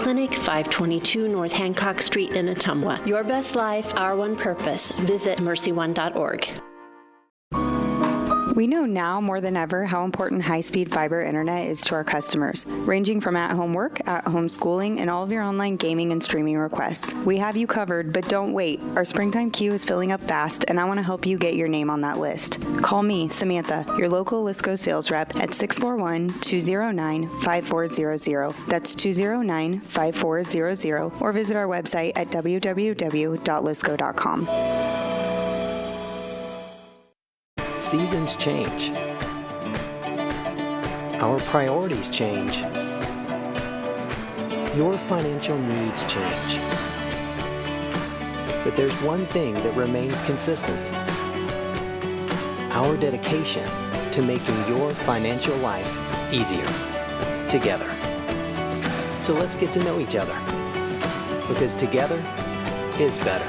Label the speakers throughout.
Speaker 1: Clinic, 522 North Hancock Street in Ottumwa. Your best life, our one purpose. Visit mercyone.org.
Speaker 2: We know now more than ever how important high-speed fiber internet is to our customers, ranging from at-home work, at-home schooling, and all of your online gaming and streaming requests. We have you covered, but don't wait. Our springtime queue is filling up fast, and I want to help you get your name on that list. Call me, Samantha, your local Lisco sales rep at 641-209-5400. That's 209-5400, or visit our website at www.lisco.com.
Speaker 3: Seasons change. Our priorities change. Your financial needs change. But there's one thing that remains consistent: our dedication to making your financial life easier together. So let's get to know each other, because together is better.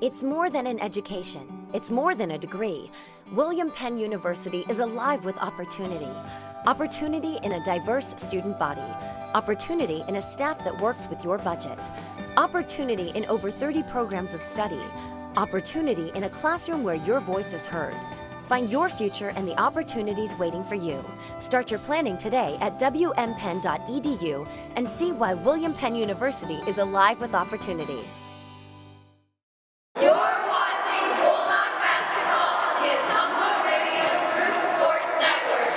Speaker 4: It's more than an education. It's more than a degree. William Penn University is alive with opportunity. Opportunity in a diverse student body. Opportunity in a staff that works with your budget. Opportunity in over 30 programs of study. Opportunity in a classroom where your voice is heard. Find your future and the opportunities waiting for you. Start your planning today at wmpenn.edu and see why William Penn University is alive with opportunity.
Speaker 5: You're watching Bulldog basketball on the Ottumwa Radio Group Sports Network.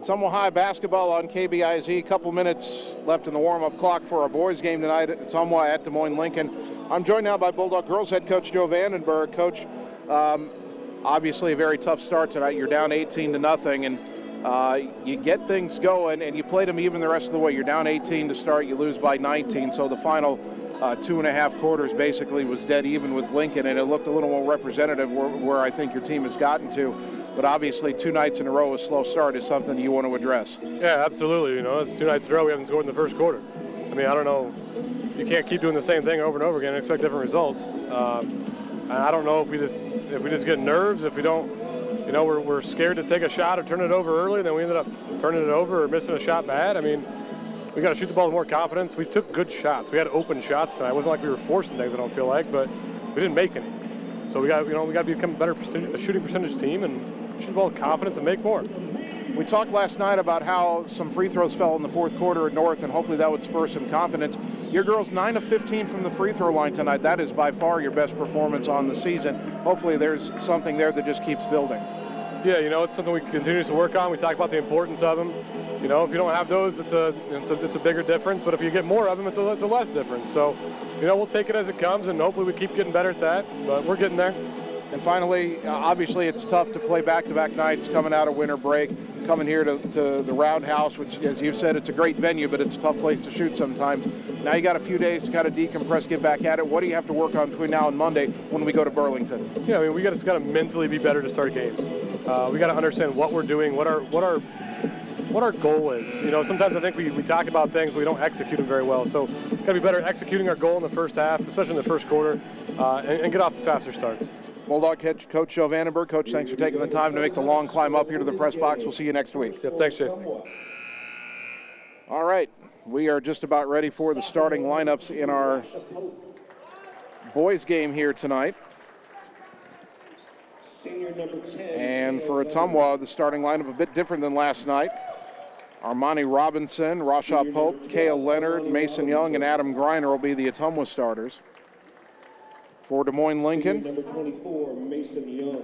Speaker 6: Ottumwa High basketball on KBIZ. A couple minutes left in the warm-up clock for our boys game tonight at Ottumwa at Des Moines Lincoln. I'm joined now by Bulldog girls head coach Joe Vandenberg. Coach, obviously a very tough start tonight. You're down 18-0, and you get things going, and you played them even the rest of the way. You're down 18 to start, you lose by 19, so the final 2.5 quarters basically was dead even with Lincoln, and it looked a little more representative where I think your team has gotten to. But obviously 2 nights in a row, a slow start is something you want to address.
Speaker 7: Yeah, absolutely. You know, it's 2 nights in a row we haven't scored in the first quarter. I mean, I don't know. You can't keep doing the same thing over and over again and expect different results. I don't know if we just get nerves, if we don't, you know, we're scared to take a shot or turn it over early, then we ended up turning it over or missing a shot bad. I mean, we got to shoot the ball with more confidence. We took good shots. We had open shots tonight. It wasn't like we were forcing things, I don't feel like, but we didn't make any. So we got to become a better shooting percentage team and shoot the ball with confidence and make more.
Speaker 6: We talked last night about how some free throws fell in the fourth quarter at North, and hopefully that would spur some confidence. Your girls 9 of 15 from the free throw line tonight. That is by far your best performance on the season. Hopefully there's something there that just keeps building.
Speaker 7: Yeah, you know, it's something we continue to work on. We talk about the importance of them. You know, if you don't have those, it's a bigger difference. But if you get more of them, it's a less difference. So, you know, we'll take it as it comes, and hopefully we keep getting better at that. But we're getting there.
Speaker 6: And finally, obviously it's tough to play back-to-back nights coming out of winter break, coming here to the Roundhouse, which, as you've said, it's a great venue, but it's a tough place to shoot sometimes. Now you got a few days to kind of decompress, get back at it. What do you have to work on between now and Monday when we go to Burlington?
Speaker 7: Yeah, I mean, we got to mentally be better to start games. We got to understand what we're doing, what our goal is. You know, sometimes I think we talk about things, but we don't execute them very well. So got to be better executing our goal in the first half, especially in the first quarter, and get off to faster starts.
Speaker 6: Bulldog head coach Joe Vandenberg. Coach, thanks for taking the time to make the long climb up here to the press box. We'll see you next week.
Speaker 7: Yep, thanks, Jason.
Speaker 6: All right, we are just about ready for the starting lineups in our boys game here tonight. And for Ottumwa, the starting lineup a bit different than last night. Armani Robinson, Rasha Pope, Kaya Leonard, Mason Young, and Adam Griner will be the Ottumwa starters. For Des Moines Lincoln,
Speaker 8: number 24, Mason Young.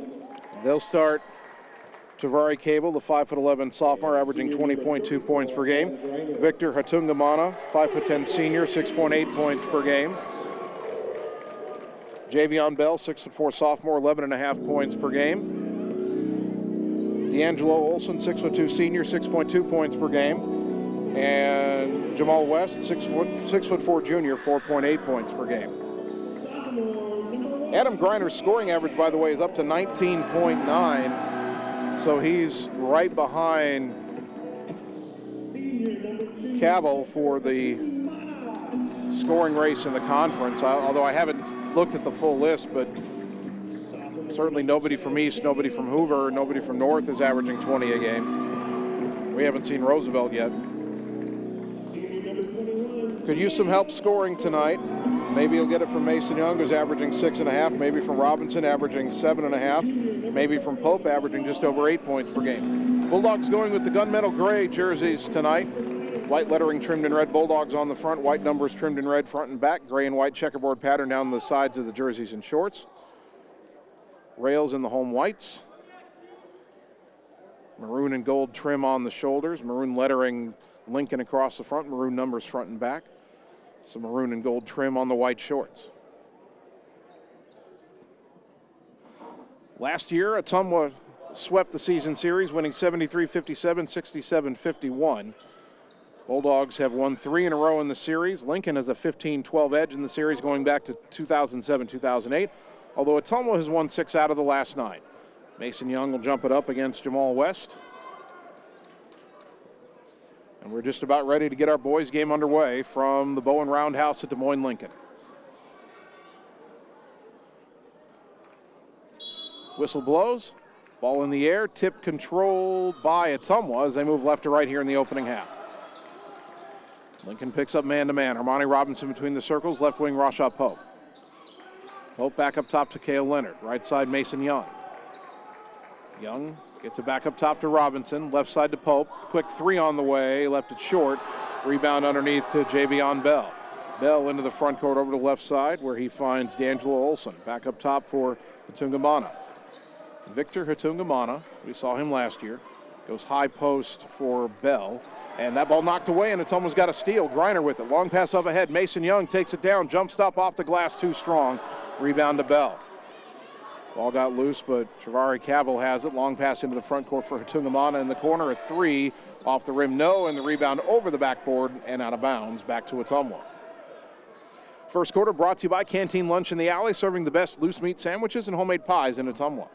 Speaker 6: They'll start Tavari Cable, the 5'11" sophomore, averaging 20.2 points per game. Victor Hatungamana, 5'10" senior, 6.8 points per game. Javion Bell, 6'4" sophomore, 11.5 points per game. D'Angelo Olson, 6'2" senior, 6.2 points per game. And Jamal West, 6'4" junior, 4.8 points per game. Adam Griner's scoring average, by the way, is up to 19.9, so he's right behind Cavill for the scoring race in the conference, although I haven't looked at the full list, but certainly nobody from East, nobody from Hoover, nobody from North is averaging 20 a game. We haven't seen Roosevelt yet. Could use some help scoring tonight. Maybe he'll get it from Mason Young, who's averaging 6.5. Maybe from Robinson, averaging 7.5. Maybe from Pope, averaging just over 8 points per game. Bulldogs going with the gunmetal gray jerseys tonight. White lettering trimmed in red, Bulldogs on the front. White numbers trimmed in red front and back. Gray and white checkerboard pattern down the sides of the jerseys and shorts. Rails in the home whites. Maroon and gold trim on the shoulders. Maroon lettering Lincoln across the front. Maroon numbers front and back. Some maroon and gold trim on the white shorts. Last year, Ottumwa swept the season series, winning 73-57, 67-51. Bulldogs have won 3 in a row in the series. Lincoln has a 15-12 edge in the series going back to 2007-2008, although Ottumwa has won 6 out of the last 9. Mason Young will jump it up against Jamal West. And we're just about ready to get our boys game underway from the Bowen Roundhouse at Des Moines Lincoln. Whistle blows, ball in the air, tip controlled by Ottumwa as they move left to right here in the opening half. Lincoln picks up man-to-man. Armani Robinson between the circles, left wing Rasha Pope. Pope back up top to Cale Leonard, right side Mason Young. Young gets it back up top to Robinson, left side to Pope. Quick 3 on the way, left it short. Rebound underneath to Javion Bell. Bell into the front court over to the left side where he finds D'Angelo Olsen. Back up top for Hatungamana. Victor Hatungamana, we saw him last year, goes high post for Bell. And that ball knocked away, and Ottumwa's got a steal. Griner with it. Long pass up ahead. Mason Young takes it down. Jump stop off the glass, too strong. Rebound to Bell. Ball got loose, but Travari Cavill has it. Long pass into the front court for Hatungamana in the corner. A 3 off the rim, no, and the rebound over the backboard and out of bounds. Back to Ottumwa. First quarter brought to you by Canteen Lunch in the Alley, serving the best loose meat sandwiches and homemade pies in Ottumwa.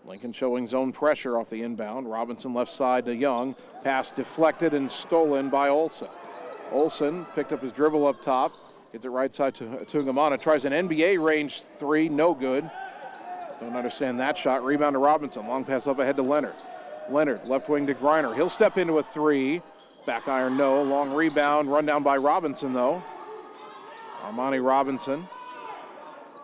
Speaker 6: Lincoln showing zone pressure off the inbound. Robinson left side to Young. Pass deflected and stolen by Olsen. Olsen picked up his dribble up top. Gets it right side to Hatungamana. Tries an NBA range 3, no good. Don't understand that shot. Rebound to Robinson. Long pass up ahead to Leonard. Leonard left wing to Griner. He'll step into a 3. Back iron, no. Long rebound. Run down by Robinson, though. Armani Robinson.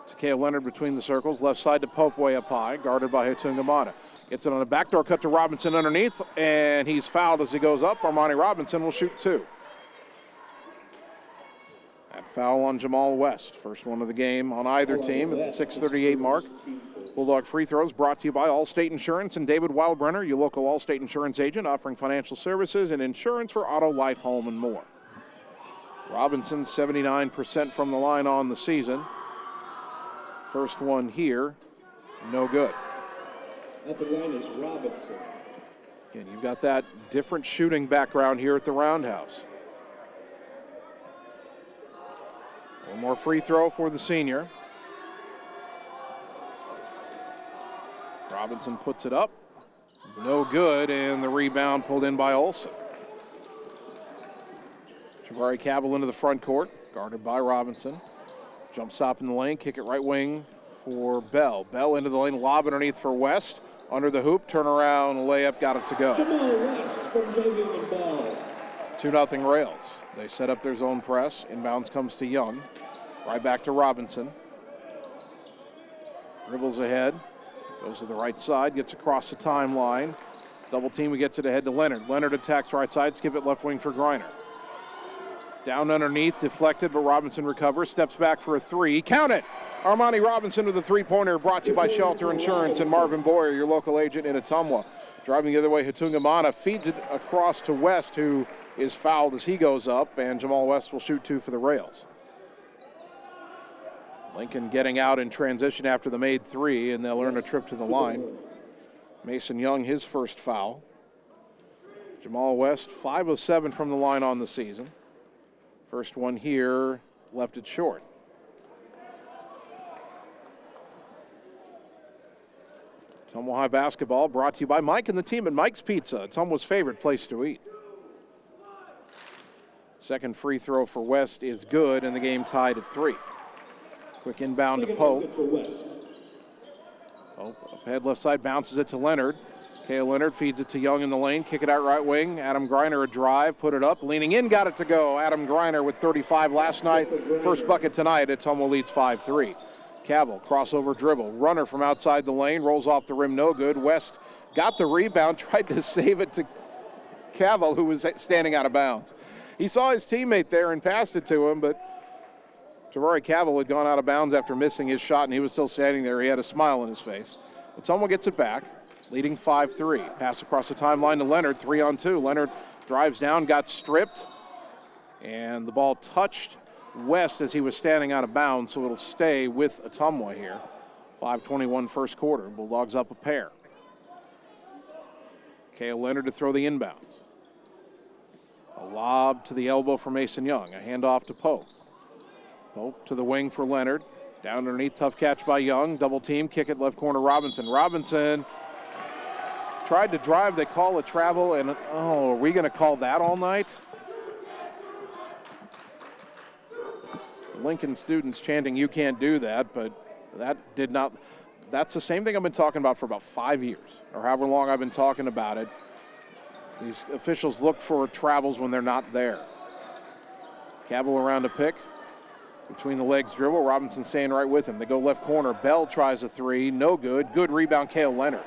Speaker 6: To Cale Leonard between the circles. Left side to Pope way up high. Guarded by Hatungamana. Gets it on a backdoor cut to Robinson underneath. And he's fouled as he goes up. Armani Robinson will shoot 2. That foul on Jamal West. First one of the game on either team at the 6:38 mark. Bulldog free throws brought to you by Allstate Insurance and David Wildbrenner, your local Allstate Insurance agent, offering financial services and insurance for auto, life, home, and more. Robinson, 79% from the line on the season. First one here, no good.
Speaker 8: At the line is Robinson.
Speaker 6: Again, you've got that different shooting background here at the Roundhouse. One more free throw for the senior. Robinson puts it up. No good, and the rebound pulled in by Olsen. Travari Cavill into the front court, guarded by Robinson. Jump stop in the lane, kick it right wing for Bell. Bell into the lane, lob underneath for West. Under the hoop, turn around, layup, got it to go.
Speaker 8: Jamal West from Javion Bell.
Speaker 6: 2-0 Rails. They set up their zone press. Inbounds comes to Young. Right back to Robinson. Dribbles ahead. Goes to the right side. Gets across the timeline. Double team. He gets it ahead to Leonard. Leonard attacks right side. Skip it left wing for Griner. Down underneath. Deflected, but Robinson recovers. Steps back for a 3. Count it! Armani Robinson with a 3-pointer. Brought to you by Shelter Insurance and Marvin Boyer, your local agent in Ottumwa. Driving the other way, Hatungamana feeds it across to West, who is fouled as he goes up, and Jamal West will shoot 2 for the Rails. Lincoln getting out in transition after the made 3, and they'll earn a trip to the line. Mason Young, his first foul. Jamal West, 5 of 7 from the line on the season. First one here, left it short. Ottumwa High basketball brought to you by Mike and the team at Mike's Pizza. Ottumwa's favorite place to eat. Second free throw for West is good, and the game tied at 3. Quick inbound to Pope. Pope up ahead left side, bounces it to Leonard. Kale Leonard feeds it to Young in the lane, kick it out right wing. Adam Greiner a drive, put it up, leaning in, got it to go. Adam Greiner with 35 last night, first bucket tonight. Ottumwa leads 5-3. Cavill, crossover dribble, runner from outside the lane, rolls off the rim, no good. West got the rebound, tried to save it to Cavill, who was standing out of bounds. He saw his teammate there and passed it to him, but Tavori Cavill had gone out of bounds after missing his shot, and he was still standing there. He had a smile on his face. Ottumwa gets it back, leading 5-3. Pass across the timeline to Leonard, 3-on-2. Leonard drives down, got stripped, and the ball touched West as he was standing out of bounds, so it'll stay with Ottumwa here. 5:21 first quarter. Bulldogs up a pair. Kale Leonard to throw the inbounds. A lob to the elbow for Mason Young. A handoff to Pope. Pope to the wing for Leonard. Down underneath, tough catch by Young. Double team, kick it left corner, Robinson. Robinson tried to drive. They call a travel, and oh, are we going to call that all night? Lincoln students chanting, "You can't do that," but that did not. That's the same thing I've been talking about for about 5 years, or however long I've been talking about it. These officials look for travels when they're not there. Cavill around to pick. Between the legs dribble. Robinson staying right with him. They go left corner. Bell tries a three. No good. Good rebound, Kale Leonard.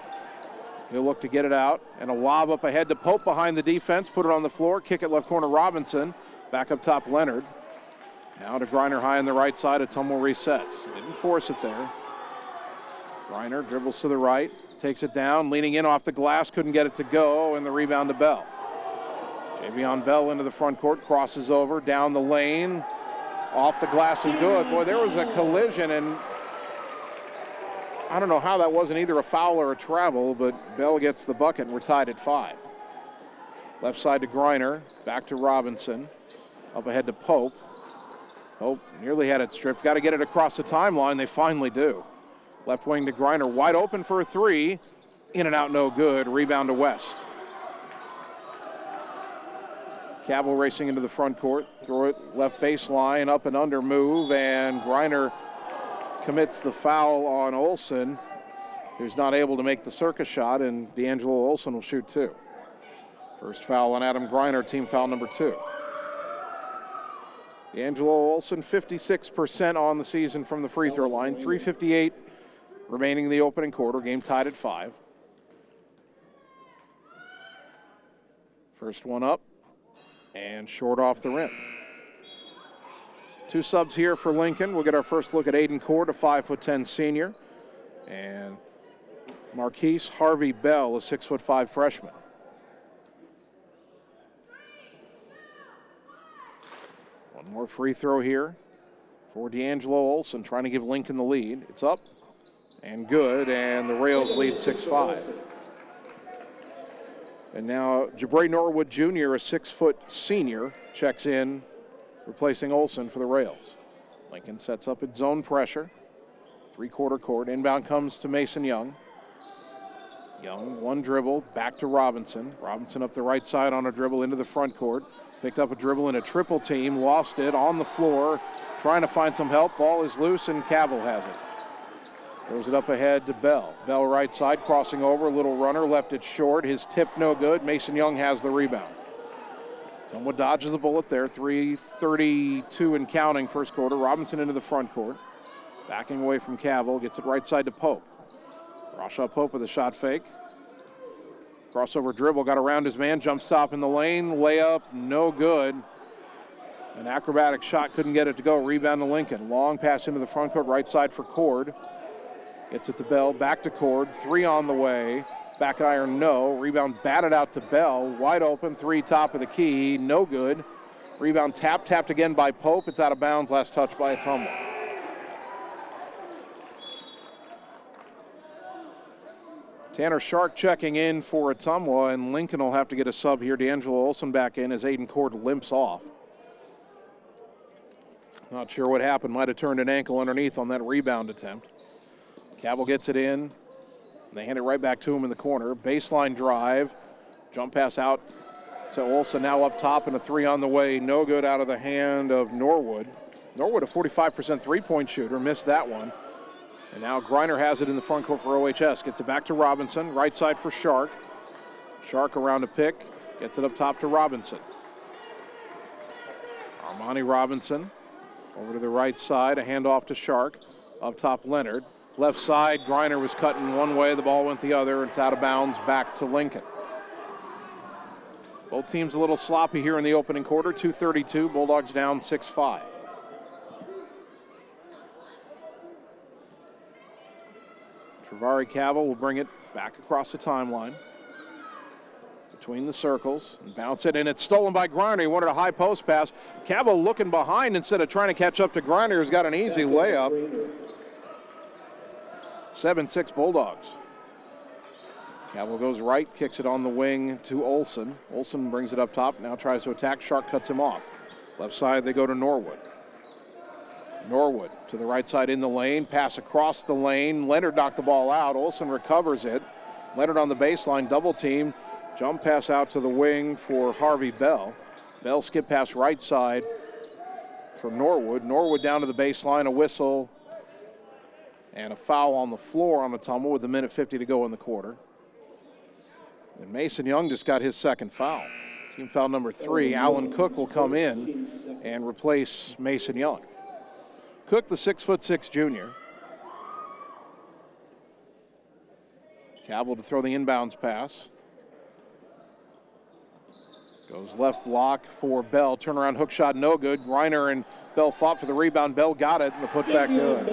Speaker 6: He'll look to get it out. And a lob up ahead to Pope behind the defense. Put it on the floor. Kick it left corner, Robinson. Back up top, Leonard. Now to Greiner high on the right side. Ottumwa resets. Didn't force it there. Greiner dribbles to the right. Takes it down. Leaning in off the glass. Couldn't get it to go. And the rebound to Bell. Javion Bell into the front court. Crosses over. Down the lane. Off the glass and good. Boy, there was a collision, and I don't know how that wasn't either a foul or a travel, but Bell gets the bucket, and we're tied at 5. Left side to Greiner. Back to Robinson. Up ahead to Pope. Pope nearly had it stripped. Got to get it across the timeline. They finally do. Left wing to Greiner. Wide open for a three. In and out, no good. Rebound to West. Cavill racing into the front court. Throw it left baseline, up and under move, and Greiner commits the foul on Olson, who's not able to make the circus shot, and D'Angelo Olson will shoot 2. First foul on Adam Greiner, team foul number 2. D'Angelo Olson, 56% on the season from the free throw line. 3:58 remaining in the opening quarter. Game tied at 5. First one up. And short off the rim. 2 subs here for Lincoln. We'll get our first look at Aiden Cord, a 5'10" senior. And Marquise Harvey Bell, a 6'5" freshman. One more free throw here for D'Angelo Olson, trying to give Lincoln the lead. It's up and good, and the Rails lead 6-5. And now Jabray Norwood Jr., a 6' senior, checks in, replacing Olson for the Rails. Lincoln sets up its zone pressure. 3-quarter court. Inbound comes to Mason Young. Young, one dribble, back to Robinson. Robinson up the right side on a dribble into the front court. Picked up a dribble in a triple team, lost it on the floor, trying to find some help. Ball is loose, and Cavill has it. Throws it up ahead to Bell. Bell right side, crossing over, little runner, left it short. His tip no good. Mason Young has the rebound. Ottumwa dodges the bullet there. 3:32 and counting first quarter. Robinson into the front court. Backing away from Cavill, gets it right side to Pope. Rashawn Pope with a shot fake. Crossover dribble, got around his man, jump stop in the lane, layup, no good. An acrobatic shot, couldn't get it to go. Rebound to Lincoln. Long pass into the front court, right side for Cord. Gets it to Bell, back to Cord, 3 on the way. Back iron, no. Rebound batted out to Bell. Wide open, 3 top of the key, no good. Rebound tapped again by Pope. It's out of bounds, last touch by Ottumwa. Tanner Shark checking in for Ottumwa, and Lincoln will have to get a sub here. D'Angelo Olson back in as Aiden Cord limps off. Not sure what happened. Might have turned an ankle underneath on that rebound attempt. Cavill gets it in. They hand it right back to him in the corner. Baseline drive. Jump pass out to Olsen, now up top, and a three on the way. No good out of the hand of Norwood. Norwood, a 45% three-point shooter, missed that one. And now Griner has it in the front court for OHS. Gets it back to Robinson, right side for Shark. Shark around a pick, gets it up top to Robinson. Armani Robinson over to the right side, a handoff to Shark. Up top, Leonard. Left side, Griner was cutting one way, the ball went the other. It's out of bounds, back to Lincoln. Both teams a little sloppy here in the opening quarter, 2:32, Bulldogs down 6-5. Travari Cavill will bring it back across the timeline. Between the circles, and bounce it, and it's stolen by Griner. He wanted a high post pass. Cavill looking behind instead of trying to catch up to Griner, who's got an easy layup. 7-6 Bulldogs. Cavill goes right, kicks it on the wing to Olsen. Olsen brings it up top, now tries to attack. Shark cuts him off. Left side, they go to Norwood. Norwood to the right side in the lane, pass across the lane. Leonard knocked the ball out. Olsen recovers it. Leonard on the baseline, double team. Jump pass out to the wing for Harvey Bell. Bell skip pass right side for Norwood. Norwood down to the baseline, a whistle, and a foul on the floor on Ottumwa with a minute 50 to go in the quarter. And Mason Young just got his second foul. Team foul number 3. Alan Cook will come in and replace Mason Young. Cook, the 6'6" junior. Cavill to throw the inbounds pass. Goes left block for Bell. Turnaround hook shot, no good. Griner and Bell fought for the rebound. Bell got it, and the putback good.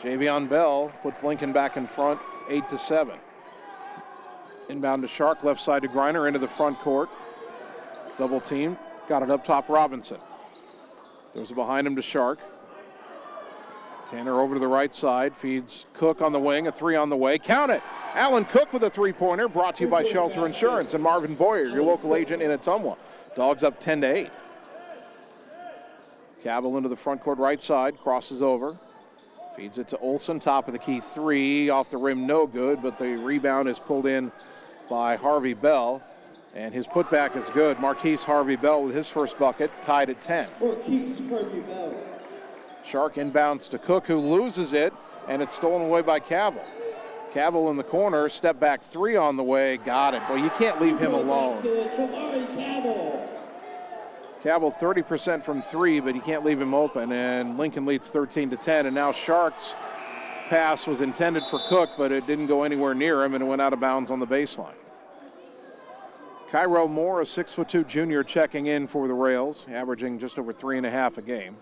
Speaker 6: Javion Bell puts Lincoln back in front, 8-7. Inbound to Shark, left side to Griner, into the front court. Double team, got it up top, Robinson. Throws it behind him to Shark. Tanner over to the right side, feeds Cook on the wing, a three on the way. Count it! Alan Cook with a three-pointer, brought to you by Shelter Insurance and Marvin Boyer, your local agent in Ottumwa. Dogs up 10-8. Cavill into the front court right side, crosses over. Feeds it to Olsen, top of the key three, off the rim, no good, but the rebound is pulled in by Harvey Bell, and his putback is good. Marquise Harvey Bell with his first bucket, tied at 10.
Speaker 8: Marquise Harvey Bell.
Speaker 6: Shark inbounds to Cook, who loses it, and it's stolen away by Cavill. Cavill in the corner, step back three on the way, got it. Well, you can't leave him alone. Cavill 30% from three, but you can't leave him open, and Lincoln leads 13-10, and now Shark's pass was intended for Cook, but it didn't go anywhere near him, and it went out of bounds on the baseline. Kyrell Moore, a 6'2" junior, checking in for the Rails, averaging just over 3.5 a game.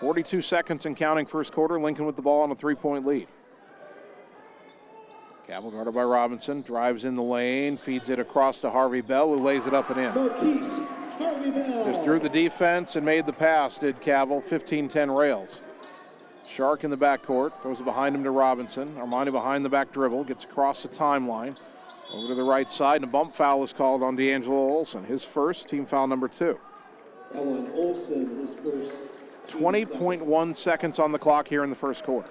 Speaker 6: 42 seconds and counting first quarter. Lincoln with the ball on a three-point lead. Cavill guarded by Robinson, drives in the lane, feeds it across to Harvey Bell, who lays it up and in.
Speaker 8: Marquise Harvey Bell.
Speaker 6: Just threw the defense and made the pass, did Cavill. 15-10 Rails. Shark in the backcourt, goes behind him to Robinson. Armani behind the back dribble, gets across the timeline. Over to the right side, and a bump foul is called on D'Angelo Olsen. His first, team foul number 2.
Speaker 8: Alan Olsen, his first.
Speaker 6: 20.1 seconds on the clock here in the first quarter.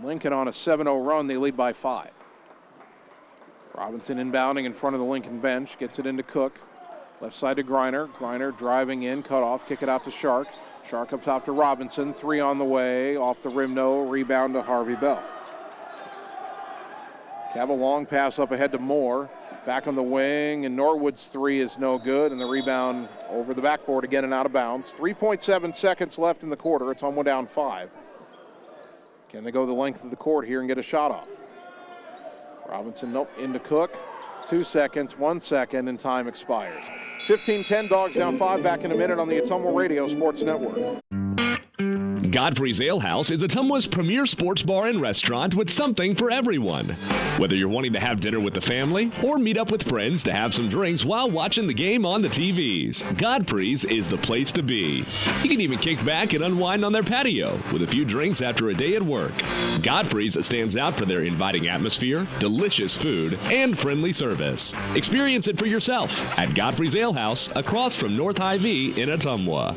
Speaker 6: Lincoln on a 7-0 run, they lead by 5. Robinson inbounding in front of the Lincoln bench, gets it into Cook. Left side to Griner. Griner driving in, cut off, kick it out to Shark. Shark up top to Robinson, three on the way, off the rim, no, rebound to Harvey Bell. Cavill long pass up ahead to Moore. Back on the wing, and Norwood's three is no good, and the rebound over the backboard again and out of bounds. 3.7 seconds left in the quarter. It's Ottumwa down 5. Can they go the length of the court here and get a shot off? Robinson, nope, into Cook. 2 seconds, 1 second, and time expires. 15-10, Dogs down 5. Back in a minute on the Ottumwa Radio Sports Network.
Speaker 9: Godfrey's Ale House is Ottumwa's premier sports bar and restaurant with something for everyone. Whether you're wanting to have dinner with the family or meet up with friends to have some drinks while watching the game on the TVs, Godfrey's is the place to be. You can even kick back and unwind on their patio with a few drinks after a day at work. Godfrey's stands out for their inviting atmosphere, delicious food, and friendly service. Experience it for yourself at Godfrey's Ale House across from North Hy-Vee in Ottumwa.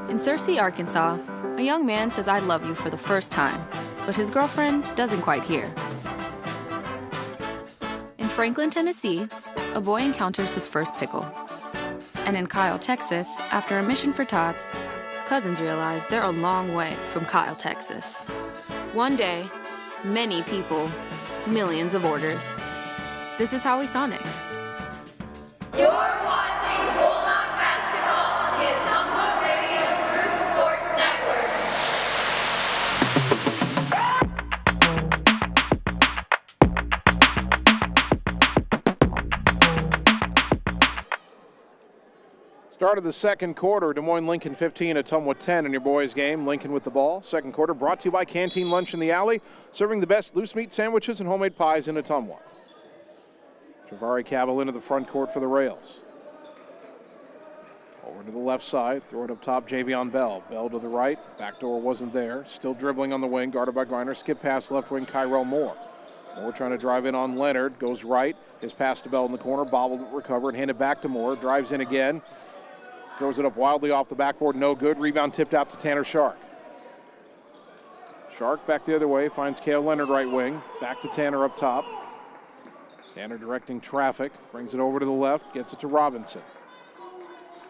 Speaker 10: In Searcy, Arkansas, a young man says I love you for the first time, but his girlfriend doesn't quite hear. In Franklin, Tennessee, a boy encounters his first pickle. And in Kyle, Texas, after a mission for tots, cousins realize they're a long way from Kyle, Texas. One day, many people, millions of orders. This is Howie Sonic.
Speaker 5: You're watching Bulldog basketball on the Ottumwa Radio Group Sports Network.
Speaker 6: Start of the second quarter, Des Moines Lincoln 15, Ottumwa 10 in your boys game. Lincoln with the ball. Second quarter brought to you by Canteen Lunch in the Alley, serving the best loose meat sandwiches and homemade pies in Ottumwa. Javari Cabell into the front court for the Rails. Over to the left side, throw it up top, Javion Bell. Bell to the right, backdoor wasn't there. Still dribbling on the wing, guarded by Griner. Skip pass left wing, Kyrell Moore. Moore trying to drive in on Leonard, goes right. His pass to Bell in the corner, bobbled, recovered, handed back to Moore. Drives in again, throws it up wildly off the backboard, no good. Rebound tipped out to Tanner Shark. Shark back the other way, finds Cale Leonard right wing. Back to Tanner up top. Tanner directing traffic, brings it over to the left, gets it to Robinson.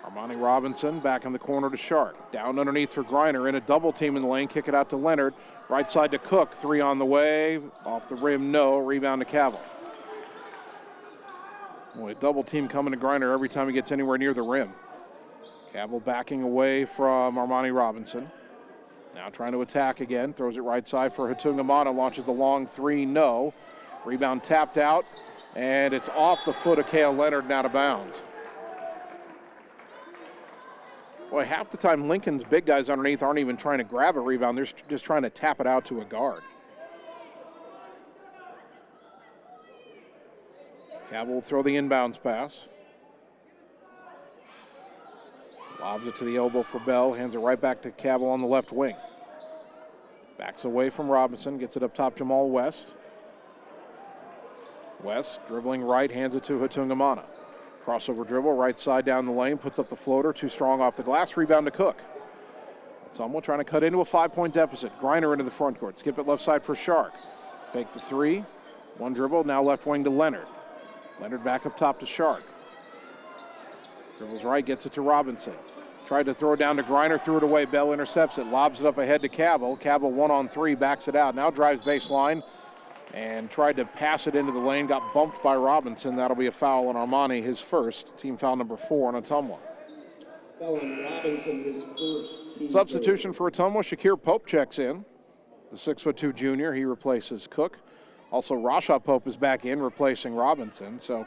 Speaker 6: Armani Robinson back in the corner to Shark. Down underneath for Griner, in a double team in the lane, kick it out to Leonard. Right side to Cook, three on the way, off the rim, no, rebound to Cabell. Boy, double team coming to Griner every time he gets anywhere near the rim. Cabell backing away from Armani Robinson. Now trying to attack again, throws it right side for Ottumwa, launches the long three, no. Rebound tapped out, and it's off the foot of Cale Leonard and out of bounds. Boy, half the time Lincoln's big guys underneath aren't even trying to grab a rebound, they're just trying to tap it out to a guard. Cabell will throw the inbounds pass. Lobs it to the elbow for Bell, hands it right back to Cabell on the left wing. Backs away from Robinson, gets it up top, Jamal West. West dribbling right, hands it to Ottumwa. Crossover dribble, right side down the lane, puts up the floater, too strong off the glass, rebound to Cook. Ottumwa trying to cut into a 5-point deficit. Griner into the front court, skip it left side for Shark. Fake the three, one dribble, now left wing to Leonard. Leonard back up top to Shark. Dribbles right, gets it to Robinson. Tried to throw it down to Griner, threw it away. Bell intercepts it, lobs it up ahead to Cabell. Cabell 1-on-3, backs it out. Now drives baseline and tried to pass it into the lane. Got bumped by Robinson. That'll be a foul on Armani, his first. Team foul number 4 on Ottumwa.
Speaker 8: Foul on Robinson, his first. Team
Speaker 6: Substitution for Ottumwa, Shakir Pope checks in. The 6'2" junior, he replaces Cook. Also, Rasha Pope is back in, replacing Robinson. So,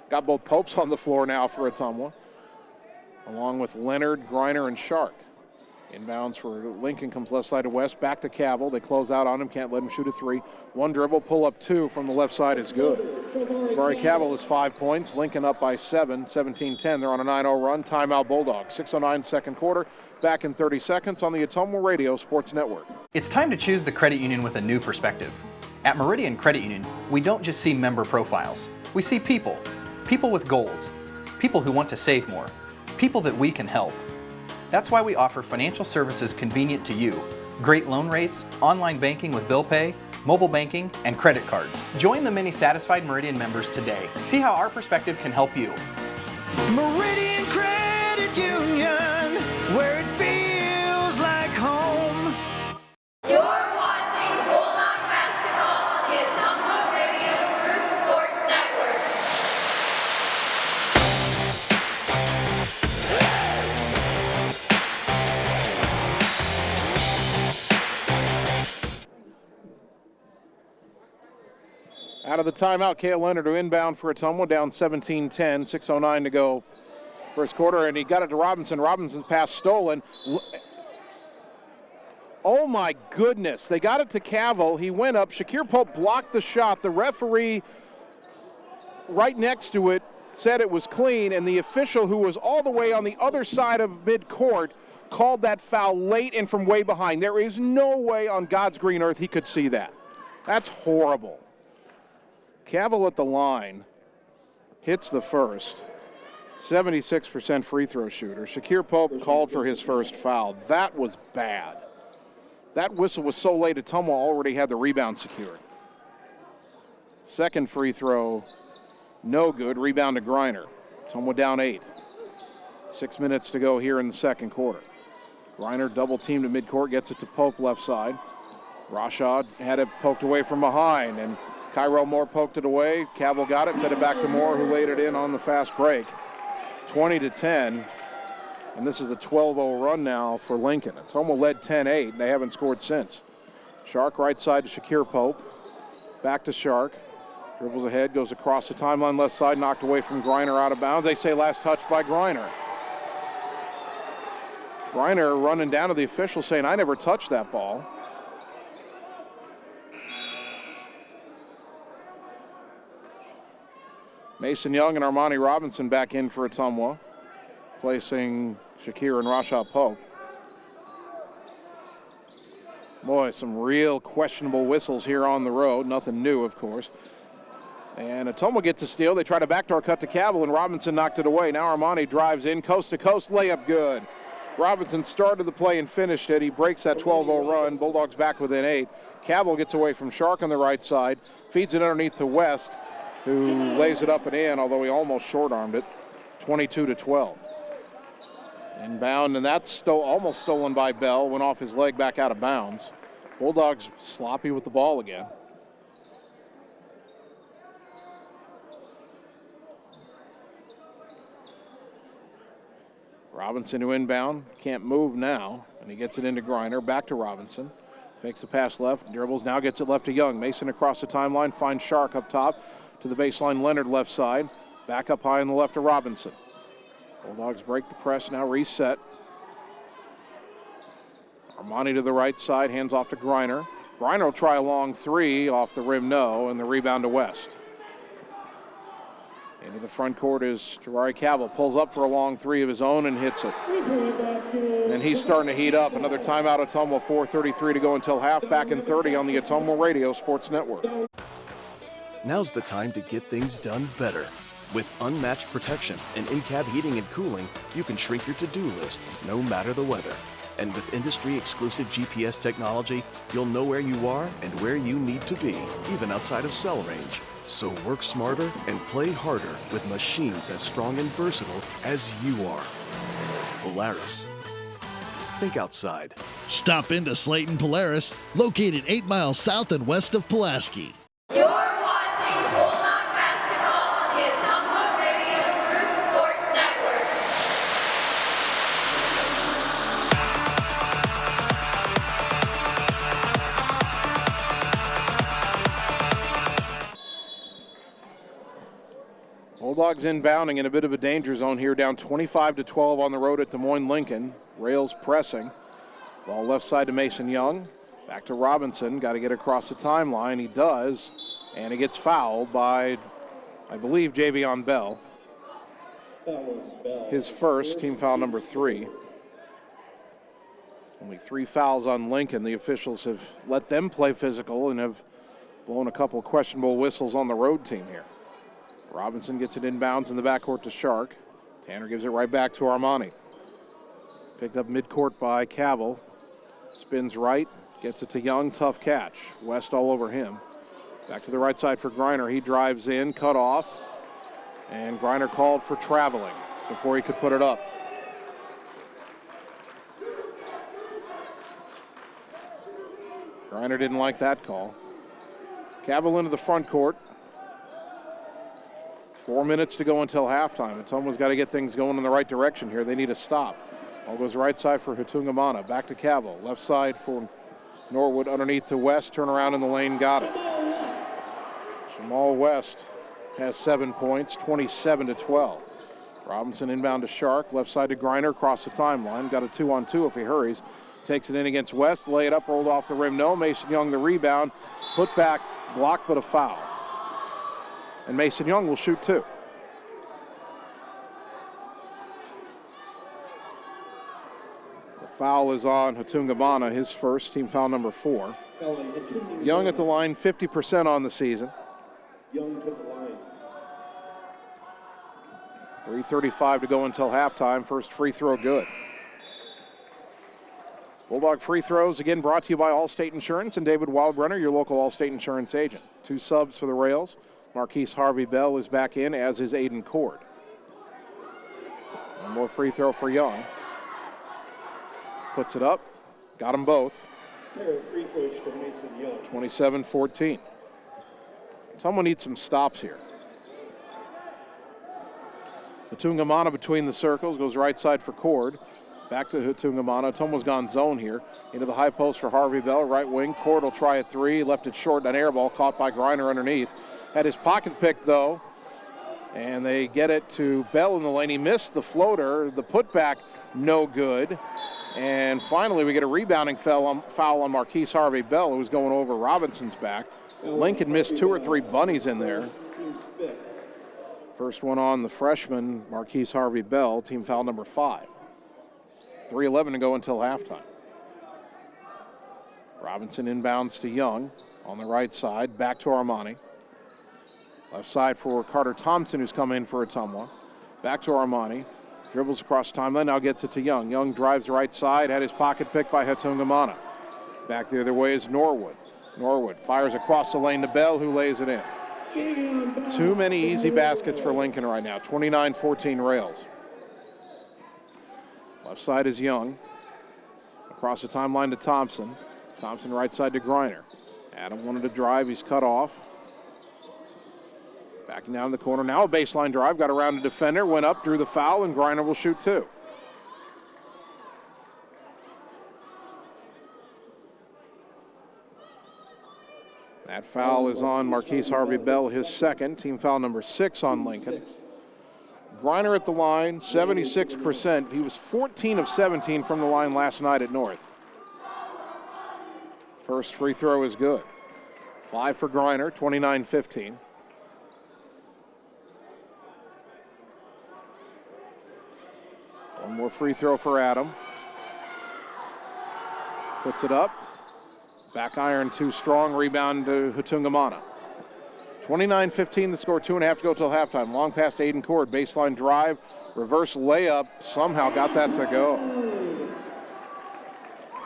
Speaker 6: got both Popes on the floor now for Ottumwa, along with Leonard, Griner, and Shark. Inbounds for Lincoln comes left side to West, back to Cabell. They close out on him, can't let him shoot a three. One dribble, pull up two from the left side is good. Javari Cabell is 5 points. Lincoln up by 7, 17-10. They're on a 9-0 run. Timeout Bulldogs. 6:09 second quarter. Back in 30 seconds on the Ottumwa Radio Sports Network.
Speaker 11: It's time to choose the credit union with a new perspective. At Meridian Credit Union, we don't just see member profiles. We see people. People with goals. People who want to save more. People that we can help. That's why we offer financial services convenient to you. Great loan rates, online banking with bill pay, mobile banking, and credit cards. Join the many satisfied Meridian members today. See how our perspective can help you.
Speaker 12: Meridian Credit Union, where it feels like home.
Speaker 5: You're watching Bulldog basketball on the Ottumwa Radio Group Sports Network.
Speaker 6: Out of the timeout, Cale Leonard to inbound for Ottumwa, down 17-10, 6:09 to go first quarter, and he got it to Robinson. Robinson's pass stolen. Oh my goodness, they got it to Cabell. He went up, Shakir Pope blocked the shot. The referee right next to it said it was clean, and the official, who was all the way on the other side of midcourt, called that foul late and from way behind. There is no way on God's green earth he could see that. That's horrible. Cabell at the line, hits the first. 76% free throw shooter. Shakir Pope called for his first foul. That was bad. That whistle was so late, Ottumwa already had the rebound secured. Second free throw, no good. Rebound to Griner. Ottumwa down 8. 6 minutes to go here in the second quarter. Griner double teamed to midcourt, gets it to Pope left side. Rashad had it poked away from behind, and Cairo Moore poked it away. Cavill got it, fed it back to Moore, who laid it in on the fast break. 20-10, and this is a 12-0 run now for Lincoln. Ottumwa led 10-8, and they haven't scored since. Shark right side to Shakir Pope. Back to Shark. Dribbles ahead, goes across the timeline left side, knocked away from Griner out of bounds. They say last touch by Griner. Griner running down to the official saying, I never touched that ball. Mason Young and Armani Robinson back in for Ottumwa, placing Shakir and Rashad Pope. Boy, some real questionable whistles here on the road. Nothing new, of course. And Ottumwa gets a steal. They try to backdoor cut to Cavill, and Robinson knocked it away. Now Armani drives in, coast-to-coast layup good. Robinson started the play and finished it. He breaks that 12-0 run. Bulldogs back within 8. Cavill gets away from Shark on the right side, feeds it underneath to West, who lays it up and in, although he almost short-armed it. 22-12. Inbound, and that's almost stolen by Bell. Went off his leg back out of bounds. Bulldogs sloppy with the ball again. Robinson to inbound, can't move now, and he gets it into Griner. Back to Robinson. Fakes the pass left, dribbles, now gets it left to Young. Mason across the timeline, finds Shark up top to the baseline. Leonard left side, back up high on the left to Robinson. Bulldogs break the press, now reset. Armani to the right side, hands off to Griner. Griner will try a long three, off the rim, no, and the rebound to West. Into the front court is Terrari Cavill, pulls up for a long three of his own and hits it. And he's starting to heat up. Another timeout, Ottumwa, 4:33 to go until half. Back in 30 on the Ottumwa Radio Sports Network.
Speaker 13: Now's the time to get things done better. With unmatched protection and in-cab heating and cooling, you can shrink your to-do list no matter the weather. And with industry-exclusive GPS technology, you'll know where you are and where you need to be, even outside of cell range. So work smarter and play harder with machines as strong and versatile as you are. Polaris. Think outside.
Speaker 14: Stop into Slayton Polaris, located 8 miles south and west of Pulaski.
Speaker 5: You're watching Bulldog basketball on the Ottumwa Radio Group Sports Network.
Speaker 6: Bulldogs inbounding in a bit of a danger zone here, down 25-12 on the road at Des Moines Lincoln. Rails pressing. Ball left side to Mason Young. Back to Robinson. Got to get across the timeline. He does. And he gets fouled by, I believe, Javion Bell. His first, team foul number 3. Only 3 fouls on Lincoln. The officials have let them play physical and have blown a couple questionable whistles on the road team here. Robinson gets it inbounds in the backcourt to Shark. Tanner gives it right back to Armani. Picked up midcourt by Cavill. Spins right, gets it to Young, tough catch. West all over him. Back to the right side for Griner. He drives in, cut off, and Griner called for traveling before he could put it up. Griner didn't like that call. Cavill into the front court. 4 minutes to go until halftime. Ottumwa's got to get things going in the right direction here. They need a stop. Ball goes right side for Ottumwa. Back to Cavill. Left side for Norwood underneath to West. Turn around in the lane. Got it. Jamal West has 7 points, 27-12. Robinson inbound to Shark. Left side to Griner across the timeline. Got a 2-on-2 if he hurries. Takes it in against West. Lay it up, rolled off the rim. No. Mason Young the rebound. Put back, blocked, but a foul. And Mason Young will shoot 2. The foul is on Ottumwa, his first, team foul number 4. Young at the line, 50% on the season.
Speaker 8: Young took the line.
Speaker 6: 3:35 to go until halftime. First free throw good. Bulldog free throws, again, brought to you by Allstate Insurance and David Wildrunner, your local Allstate Insurance agent. 2 subs for the Rails. Marquise Harvey-Bell is back in, as is Aiden Cord. One more free throw for Young. Puts it up. Got them both.
Speaker 8: Pair of free throws for Mason Young.
Speaker 6: 27-14. Ottumwa needs some stops here. Ottumwa between the circles, goes right side for Cord. Back to Ottumwa. Ottumwa's gone zone here. Into the high post for Harvey-Bell, right wing. Cord will try a 3, left it short, an air ball caught by Griner underneath. Had his pocket picked though, and they get it to Bell in the lane. He missed the floater, the putback, no good. And finally we get a rebounding foul on Marquise Harvey-Bell, who was going over Robinson's back. Lincoln missed 2 or 3 bunnies in there. First one on the freshman, Marquise Harvey-Bell, team foul number 5. 3:11 to go until halftime. Robinson inbounds to Young on the right side, back to Armani. Left side for Carter Thompson, who's come in for Ottumwa. Back to Armani. Dribbles across timeline, now gets it to Young. Young drives right side, had his pocket picked by Ottumwa. Back the other way is Norwood. Norwood fires across the lane to Bell, who lays it in. Too many easy baskets for Lincoln right now. 29-14 Rails. Left side is Young. Across the timeline to Thompson. Thompson right side to Griner. Adam wanted to drive, he's cut off. Backing down in the corner, now a baseline drive, got around a defender, went up, drew the foul, and Griner will shoot 2. That foul is on Marquise Harvey-Bell, his second, team foul number 6 on Lincoln. Griner at the line, 76%. He was 14 of 17 from the line last night at North. First free throw is good. 5 for Griner, 29-15. One more free throw for Adam. Puts it up. Back iron too strong, rebound to Ottumwa. 29-15 the score, 2.5 to go till halftime. Long pass to Aiden Cord, baseline drive, reverse layup, somehow got that to go.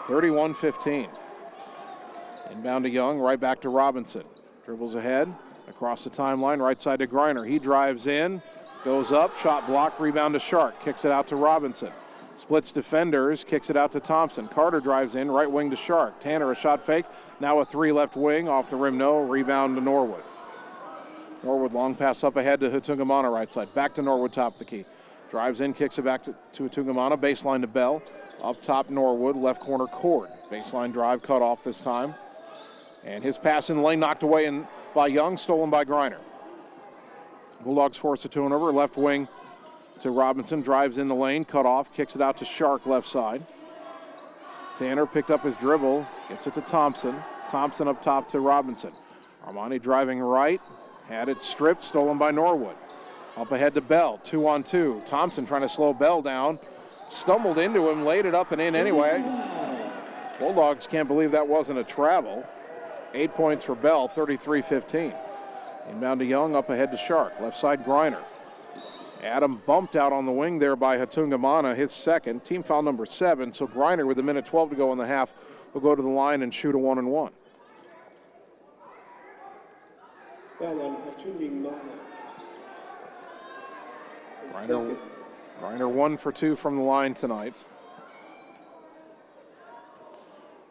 Speaker 6: 31-15. Inbound to Young, right back to Robinson. Dribbles ahead, across the timeline, right side to Griner. He drives in, goes up, shot block, rebound to Shark, kicks it out to Robinson. Splits defenders, kicks it out to Thompson. Carter drives in, right wing to Shark. Tanner a shot fake, now a 3 left wing, off the rim, no, rebound to Norwood. Norwood long pass up ahead to Ottumwa right side. Back to Norwood, top of the key. Drives in, kicks it back to Ottumwa, baseline to Bell. Up top Norwood, left corner Cord. Baseline drive cut off this time. And his pass in the lane knocked away by Young, stolen by Griner. Bulldogs force a turnover, left wing to Robinson, drives in the lane, cut off, kicks it out to Shark left side. Tanner picked up his dribble, gets it to Thompson. Thompson up top to Robinson. Armani driving right, had it stripped, stolen by Norwood. Up ahead to Bell, 2-on-2. Thompson trying to slow Bell down, stumbled into him, laid it up and in anyway. Bulldogs can't believe that wasn't a travel. 8 points for Bell, 33-15. Inbound to Young, up ahead to Shark. Left side Griner. Adam bumped out on the wing there by Ottumwa, his second. Team foul number 7, so Griner with 1:12 to go in the half will go to the line and shoot a 1-and-1.
Speaker 8: Foul on Ottumwa.
Speaker 6: Griner 1 for 2 from the line tonight.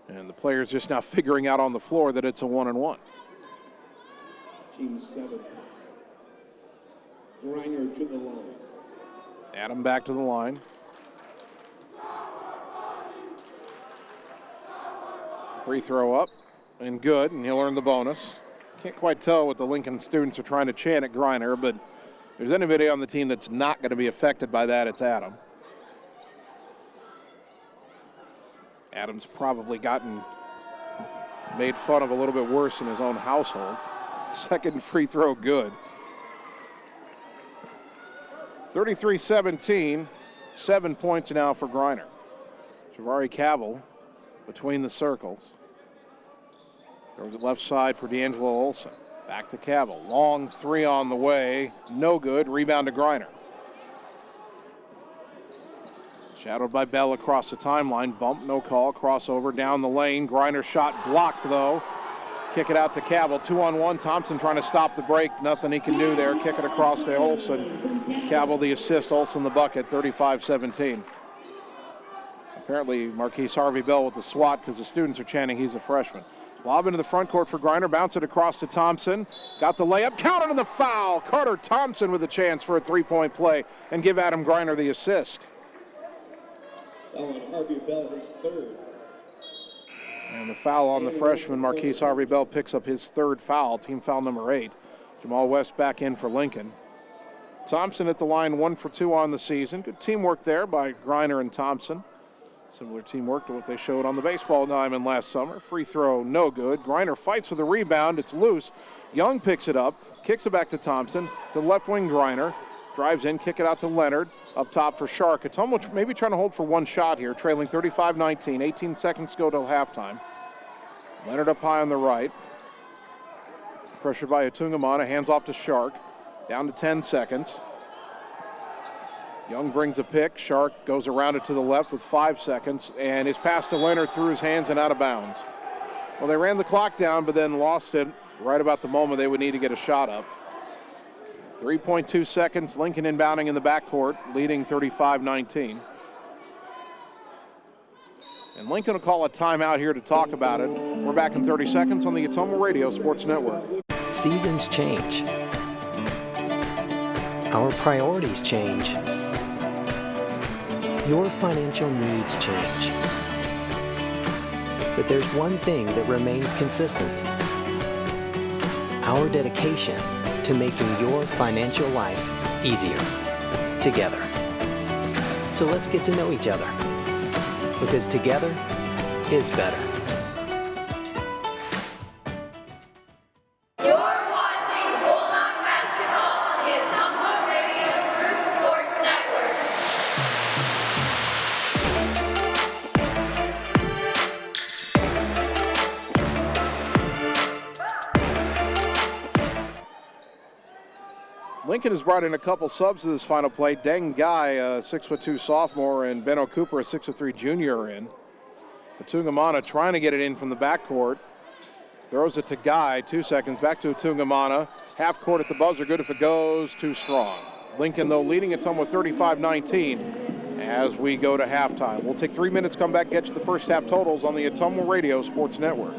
Speaker 6: And the players just now figuring out on the floor that it's a 1-and-1.
Speaker 8: Team 7. Griner to the line.
Speaker 6: Adam back to the line. Free throw up and good, and he'll earn the bonus. Can't quite tell what the Lincoln students are trying to chant at Griner, but if there's anybody on the team that's not going to be affected by that, it's Adam. Adam's probably gotten made fun of a little bit worse in his own household. Second free throw good. 33-17, 7 points now for Griner. Javari Cavill between the circles. Throws it left side for D'Angelo Olsen. Back to Cavill. Long 3 on the way. No good. Rebound to Griner. Shadowed by Bell across the timeline. Bump, no call. Crossover down the lane. Griner shot blocked, though. Kick it out to Cabell. 2-on-1. Thompson trying to stop the break. Nothing he can do there. Kick it across to Olson. Cabell the assist. Olson the bucket. 35-17. Apparently Marquise Harvey Bell with the swat because the students are chanting he's a freshman. Lob into the front court for Griner. Bounce it across to Thompson. Got the layup. Counted in the foul. Carter Thompson with a chance for a three-point play and give Adam Griner the assist.
Speaker 8: Foul on Harvey Bell, his third.
Speaker 6: And the foul on the freshman, Marquise Harvey Bell, picks up his third foul, team foul number 8. Jamal West back in for Lincoln. Thompson at the line, 1 for 2 on the season. Good teamwork there by Griner and Thompson. Similar teamwork to what they showed on the baseball diamond last summer. Free throw, no good. Griner fights for the rebound. It's loose. Young picks it up, kicks it back to Thompson, to left wing Griner. Drives in, kick it out to Leonard. Up top for Shark. Ottumwa maybe trying to hold for one shot here, trailing 35-19. 18 seconds go till halftime. Leonard up high on the right. Pressured by Ottumwa, hands off to Shark. Down to 10 seconds. Young brings a pick. Shark goes around it to the left with 5 seconds, and his pass to Leonard through his hands and out of bounds. Well, they ran the clock down, but then lost it right about the moment they would need to get a shot up. 3.2 seconds, Lincoln inbounding in the backcourt, leading 35-19. And Lincoln will call a timeout here to talk about it. We're back in 30 seconds on the Ottumwa Radio Sports Network.
Speaker 3: Seasons change. Our priorities change. Your financial needs change. But there's one thing that remains consistent. Our dedication to making your financial life easier together. So let's get to know each other, because together is better.
Speaker 5: You're watching Bulldog basketball on the Ottumwa Radio Group Sports Network.
Speaker 6: Lincoln has brought in a couple subs to this final play. Deng Guy, a 6'2" sophomore, and Benno Cooper, a 6'3" junior, are in. Ottumwa trying to get it in from the backcourt. Throws it to Guy, 2 seconds, back to Ottumwa. Half court at the buzzer, good if it goes, too strong. Lincoln, though, leading Ottumwa 35-19 as we go to halftime. We'll take 3 minutes, come back, get you the first half totals on the Ottumwa Radio Sports Network.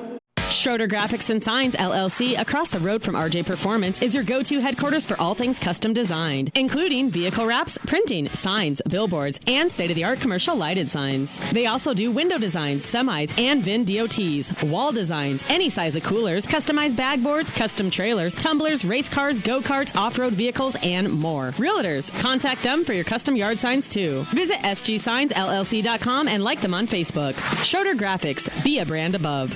Speaker 15: Schroeder Graphics and Signs, LLC, across the road from RJ Performance, is your go-to headquarters for all things custom designed, including vehicle wraps, printing, signs, billboards, and state-of-the-art commercial lighted signs. They also do window designs, semis, and VIN DOTs, wall designs, any size of coolers, customized bag boards, custom trailers, tumblers, race cars, go-karts, off-road vehicles, and more. Realtors, contact them for your custom yard signs, too. Visit sgsignsllc.com and like them on Facebook. Schroeder Graphics, be a brand above.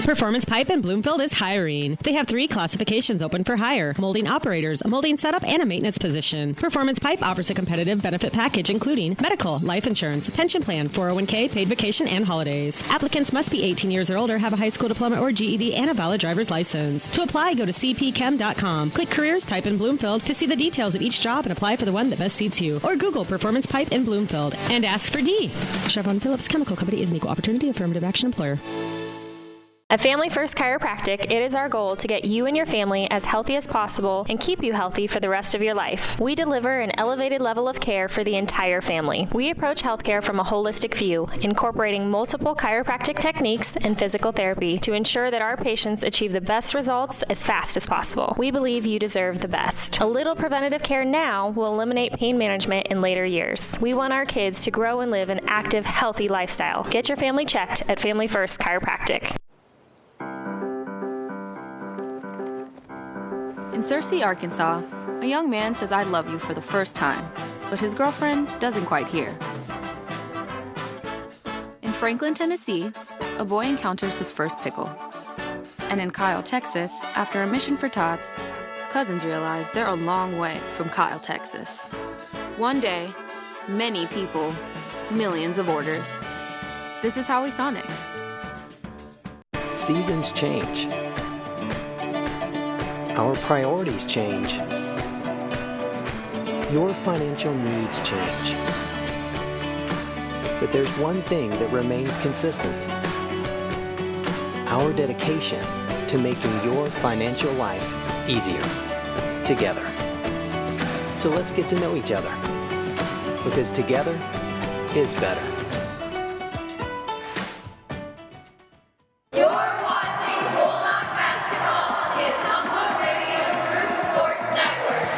Speaker 15: Performance Pipe in Bloomfield is hiring. They have 3 classifications open for hire: molding operators, molding setup, and a maintenance position. Performance Pipe offers a competitive benefit package including medical, life insurance, pension plan, 401k, paid vacation, and holidays. Applicants must be 18 years or older, have a high school diploma or GED, and a valid driver's license. To apply, go to cpchem.com. Click Careers, type in Bloomfield to see the details of each job and apply for the one that best suits you. Or Google Performance Pipe in Bloomfield and ask for D. Chevron Phillips Chemical Company is an equal opportunity affirmative action employer.
Speaker 16: At Family First Chiropractic, it is our goal to get you and your family as healthy as possible and keep you healthy for the rest of your life. We deliver an elevated level of care for the entire family. We approach healthcare from a holistic view, incorporating multiple chiropractic techniques and physical therapy to ensure that our patients achieve the best results as fast as possible. We believe you deserve the best. A little preventative care now will eliminate pain management in later years. We want our kids to grow and live an active, healthy lifestyle. Get your family checked at Family First Chiropractic.
Speaker 10: In Searcy, Arkansas, a young man says I love you for the first time, but his girlfriend doesn't quite hear. Franklin, Tennessee, a boy encounters his first pickle. And in Kyle, Texas, after a mission for tots, cousins realize they're a long way from Kyle, Texas. One day, many people, millions of orders. This is Howie Sonic.
Speaker 3: Seasons change. Our priorities change. Your financial needs change. But there's one thing that remains consistent. Our dedication to making your financial life easier together. So let's get to know each other, because together is better.
Speaker 5: You're watching Bulldog Basketball on the Ottumwa Radio Group Sports Network.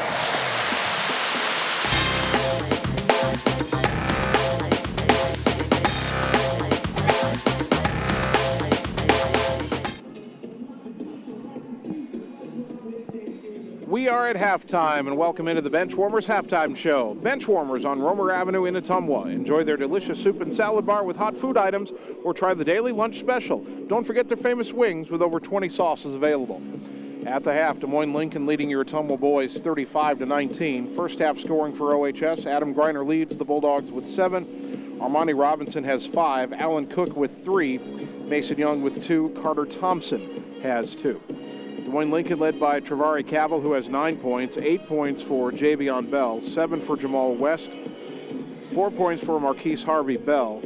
Speaker 6: We are at halftime, and welcome into the Benchwarmers Halftime Show. Benchwarmers on Romer Avenue in Ottumwa. Enjoy their delicious soup and salad bar with hot food items, or try the daily lunch special. Don't forget their famous wings with over 20 sauces available. At the half, Des Moines Lincoln leading your Ottumwa boys 35-19. First half scoring for OHS. Adam Greiner leads the Bulldogs with 7. Armani Robinson has 5. Alan Cook with 3. Mason Young with 2. Carter Thompson has 2. Des Moines Lincoln led by Travari Cavill, who has 9 points, 8 points for Javion Bell, 7 for Jamal West, 4 points for Marquise Harvey Bell,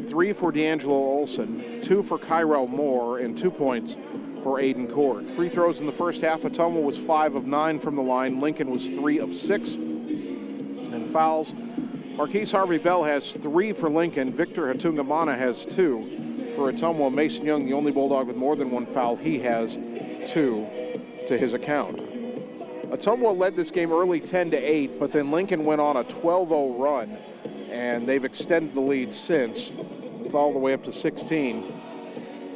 Speaker 6: 3 for D'Angelo Olson, 2 for Kyrell Moore, and 2 points for Aiden Cord. Free throws in the first half. Ottumwa was 5 of 9 from the line. Lincoln was 3 of 6. And then fouls. Marquise Harvey Bell has 3 for Lincoln. Victor Hatungamana has 2 for Ottumwa. Mason Young, the only Bulldog with more than 1 foul, he has 2 to his account. Ottumwa led this game early 10-8, but then Lincoln went on a 12-0 run, and they've extended the lead since. It's all the way up to 16.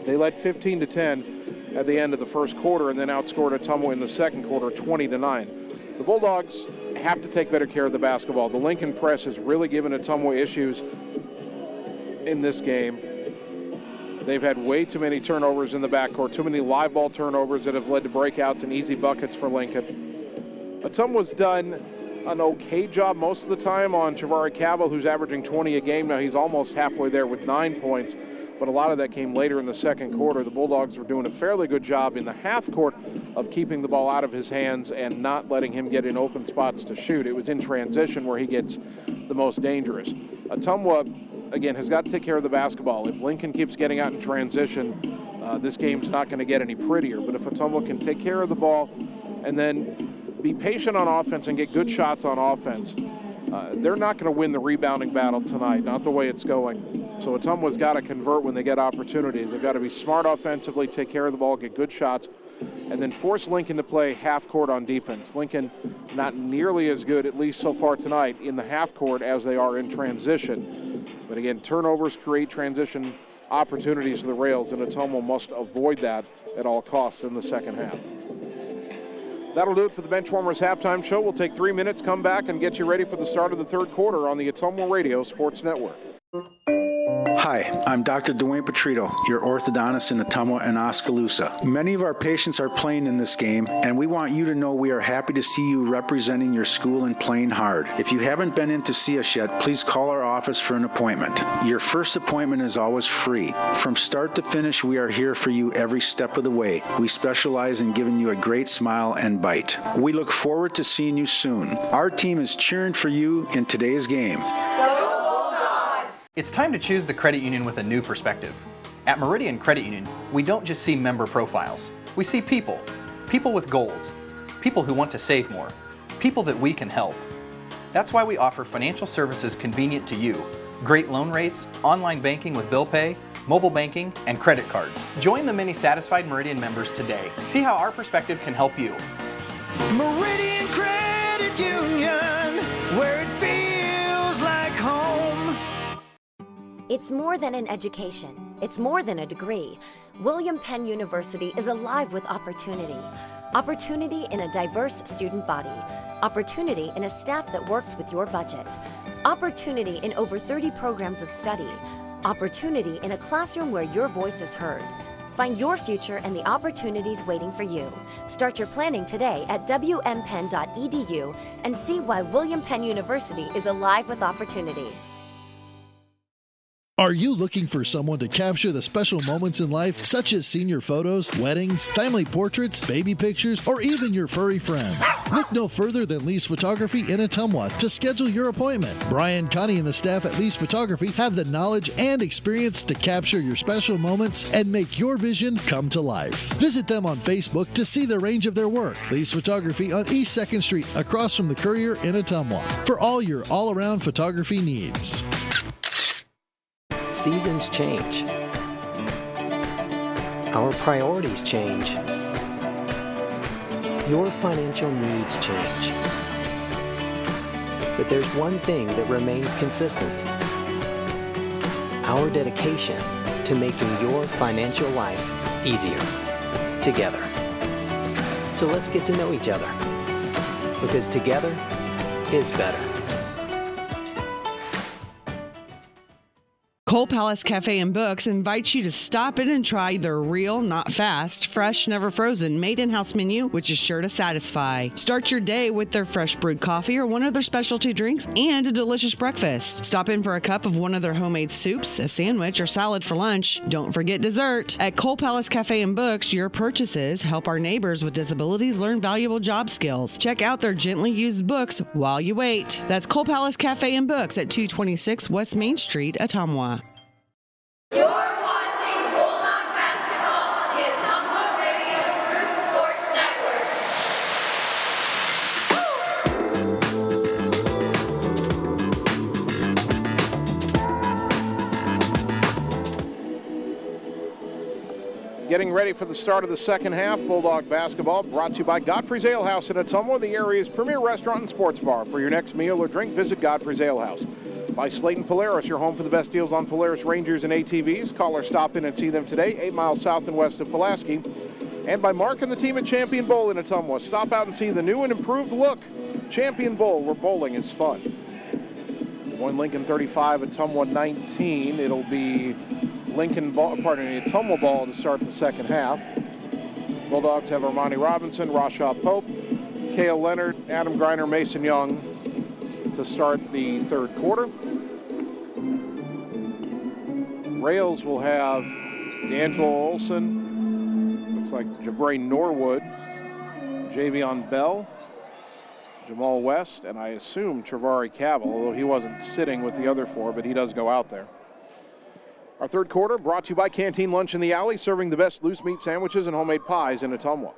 Speaker 6: They led 15-10 at the end of the first quarter, and then outscored Ottumwa in the second quarter 20-9. The Bulldogs have to take better care of the basketball. The Lincoln press has really given Ottumwa issues in this game. They've had way too many turnovers in the backcourt, too many live ball turnovers that have led to breakouts and easy buckets for Lincoln. Ottumwa's done an okay job most of the time on Travari Cavill, who's averaging 20 a game now. He's almost halfway there with 9 points, but a lot of that came later in the second quarter. The Bulldogs were doing a fairly good job in the half court of keeping the ball out of his hands and not letting him get in open spots to shoot. It was in transition where he gets the most dangerous. Ottumwa, again, has got to take care of the basketball. If Lincoln keeps getting out in transition, this game's not going to get any prettier. But if Ottumwa can take care of the ball and then be patient on offense and get good shots on offense, they're not going to win the rebounding battle tonight, not the way it's going. So Ottumwa's got to convert when they get opportunities. They've got to be smart offensively, take care of the ball, get good shots, and then force Lincoln to play half court on defense. Lincoln not nearly as good, at least so far tonight, in the half court as they are in transition. But again, turnovers create transition opportunities for the Rails, and Ottumwa must avoid that at all costs in the second half. That'll do it for the Benchwarmers Halftime Show. We'll take 3 minutes, come back, and get you ready for the start of the third quarter on the Ottumwa Radio Sports Network.
Speaker 17: Hi, I'm Dr. Dwayne Petrito, your orthodontist in Ottumwa and Oskaloosa. Many of our patients are playing in this game, and we want you to know we are happy to see you representing your school and playing hard. If you haven't been in to see us yet, please call our office for an appointment. Your first appointment is always free. From start to finish, we are here for you every step of the way. We specialize in giving you a great smile and bite. We look forward to seeing you soon. Our team is cheering for you in today's game.
Speaker 11: It's time to choose the credit union with a new perspective. At Meridian Credit Union, we don't just see member profiles. We see people. People with goals. People who want to save more. People that we can help. That's why we offer financial services convenient to you. Great loan rates, online banking with bill pay, mobile banking, and credit cards. Join the many satisfied Meridian members today. See how our perspective can help you.
Speaker 12: Meridian Credit Union, where it feels like home.
Speaker 4: It's more than an education. It's more than a degree. William Penn University is alive with opportunity. Opportunity in a diverse student body. Opportunity in a staff that works with your budget. Opportunity in over 30 programs of study. Opportunity in a classroom where your voice is heard. Find your future and the opportunities waiting for you. Start your planning today at wmpenn.edu and see why William Penn University is alive with opportunity.
Speaker 14: Are you looking for someone to capture the special moments in life, such as senior photos, weddings, family portraits, baby pictures, or even your furry friends? Look no further than Lee's Photography in Ottumwa to schedule your appointment. Brian, Connie, and the staff at Lee's Photography have the knowledge and experience to capture your special moments and make your vision come to life. Visit them on Facebook to see the range of their work. Lee's Photography on East 2nd Street, across from the Courier in Ottumwa, for all your all-around photography needs.
Speaker 3: Seasons change. Our priorities change. Your financial needs change. But there's one thing that remains consistent: our dedication to making your financial life easier together. So let's get to know each other, because together is better.
Speaker 18: Cole Palace Cafe and Books invites you to stop in and try their real, not fast, fresh, never frozen, made in-house menu, which is sure to satisfy. Start your day with their fresh brewed coffee or one of their specialty drinks and a delicious breakfast. Stop in for a cup of one of their homemade soups, a sandwich, or salad for lunch. Don't forget dessert. At Cole Palace Cafe and Books, your purchases help our neighbors with disabilities learn valuable job skills. Check out their gently used books while you wait. That's Cole Palace Cafe and Books at 226 West Main Street, Ottumwa.
Speaker 5: You're watching Bulldog basketball on the Ottumwa Radio Group Sports
Speaker 6: Network. Getting ready for the start of the second half. Bulldog basketball brought to you by Godfrey's Ale House in Ottumwa, the area's premier restaurant and sports bar. For your next meal or drink, visit Godfrey's Ale House. By Slayton Polaris, your home for the best deals on Polaris Rangers and ATVs. Call or stop in and see them today, 8 miles south and west of Pulaski. And by Mark and the team at Champion Bowl in Ottumwa. Stop out and see the new and improved look. Champion Bowl, where bowling is fun. Moines Lincoln 35, Ottumwa 19. It'll be Ottumwa ball to start the second half. Bulldogs have Armani Robinson, Rashaw Pope, Cale Leonard, Adam Griner, Mason Young to start the third quarter. Rails will have D'Angelo Olson, looks like Jabrae Norwood, Javion Bell, Jamal West, and I assume Travari Cabell, although he wasn't sitting with the other four, but he does go out there. Our third quarter brought to you by Canteen Lunch in the Alley, serving the best loose meat sandwiches and homemade pies in Ottumwa.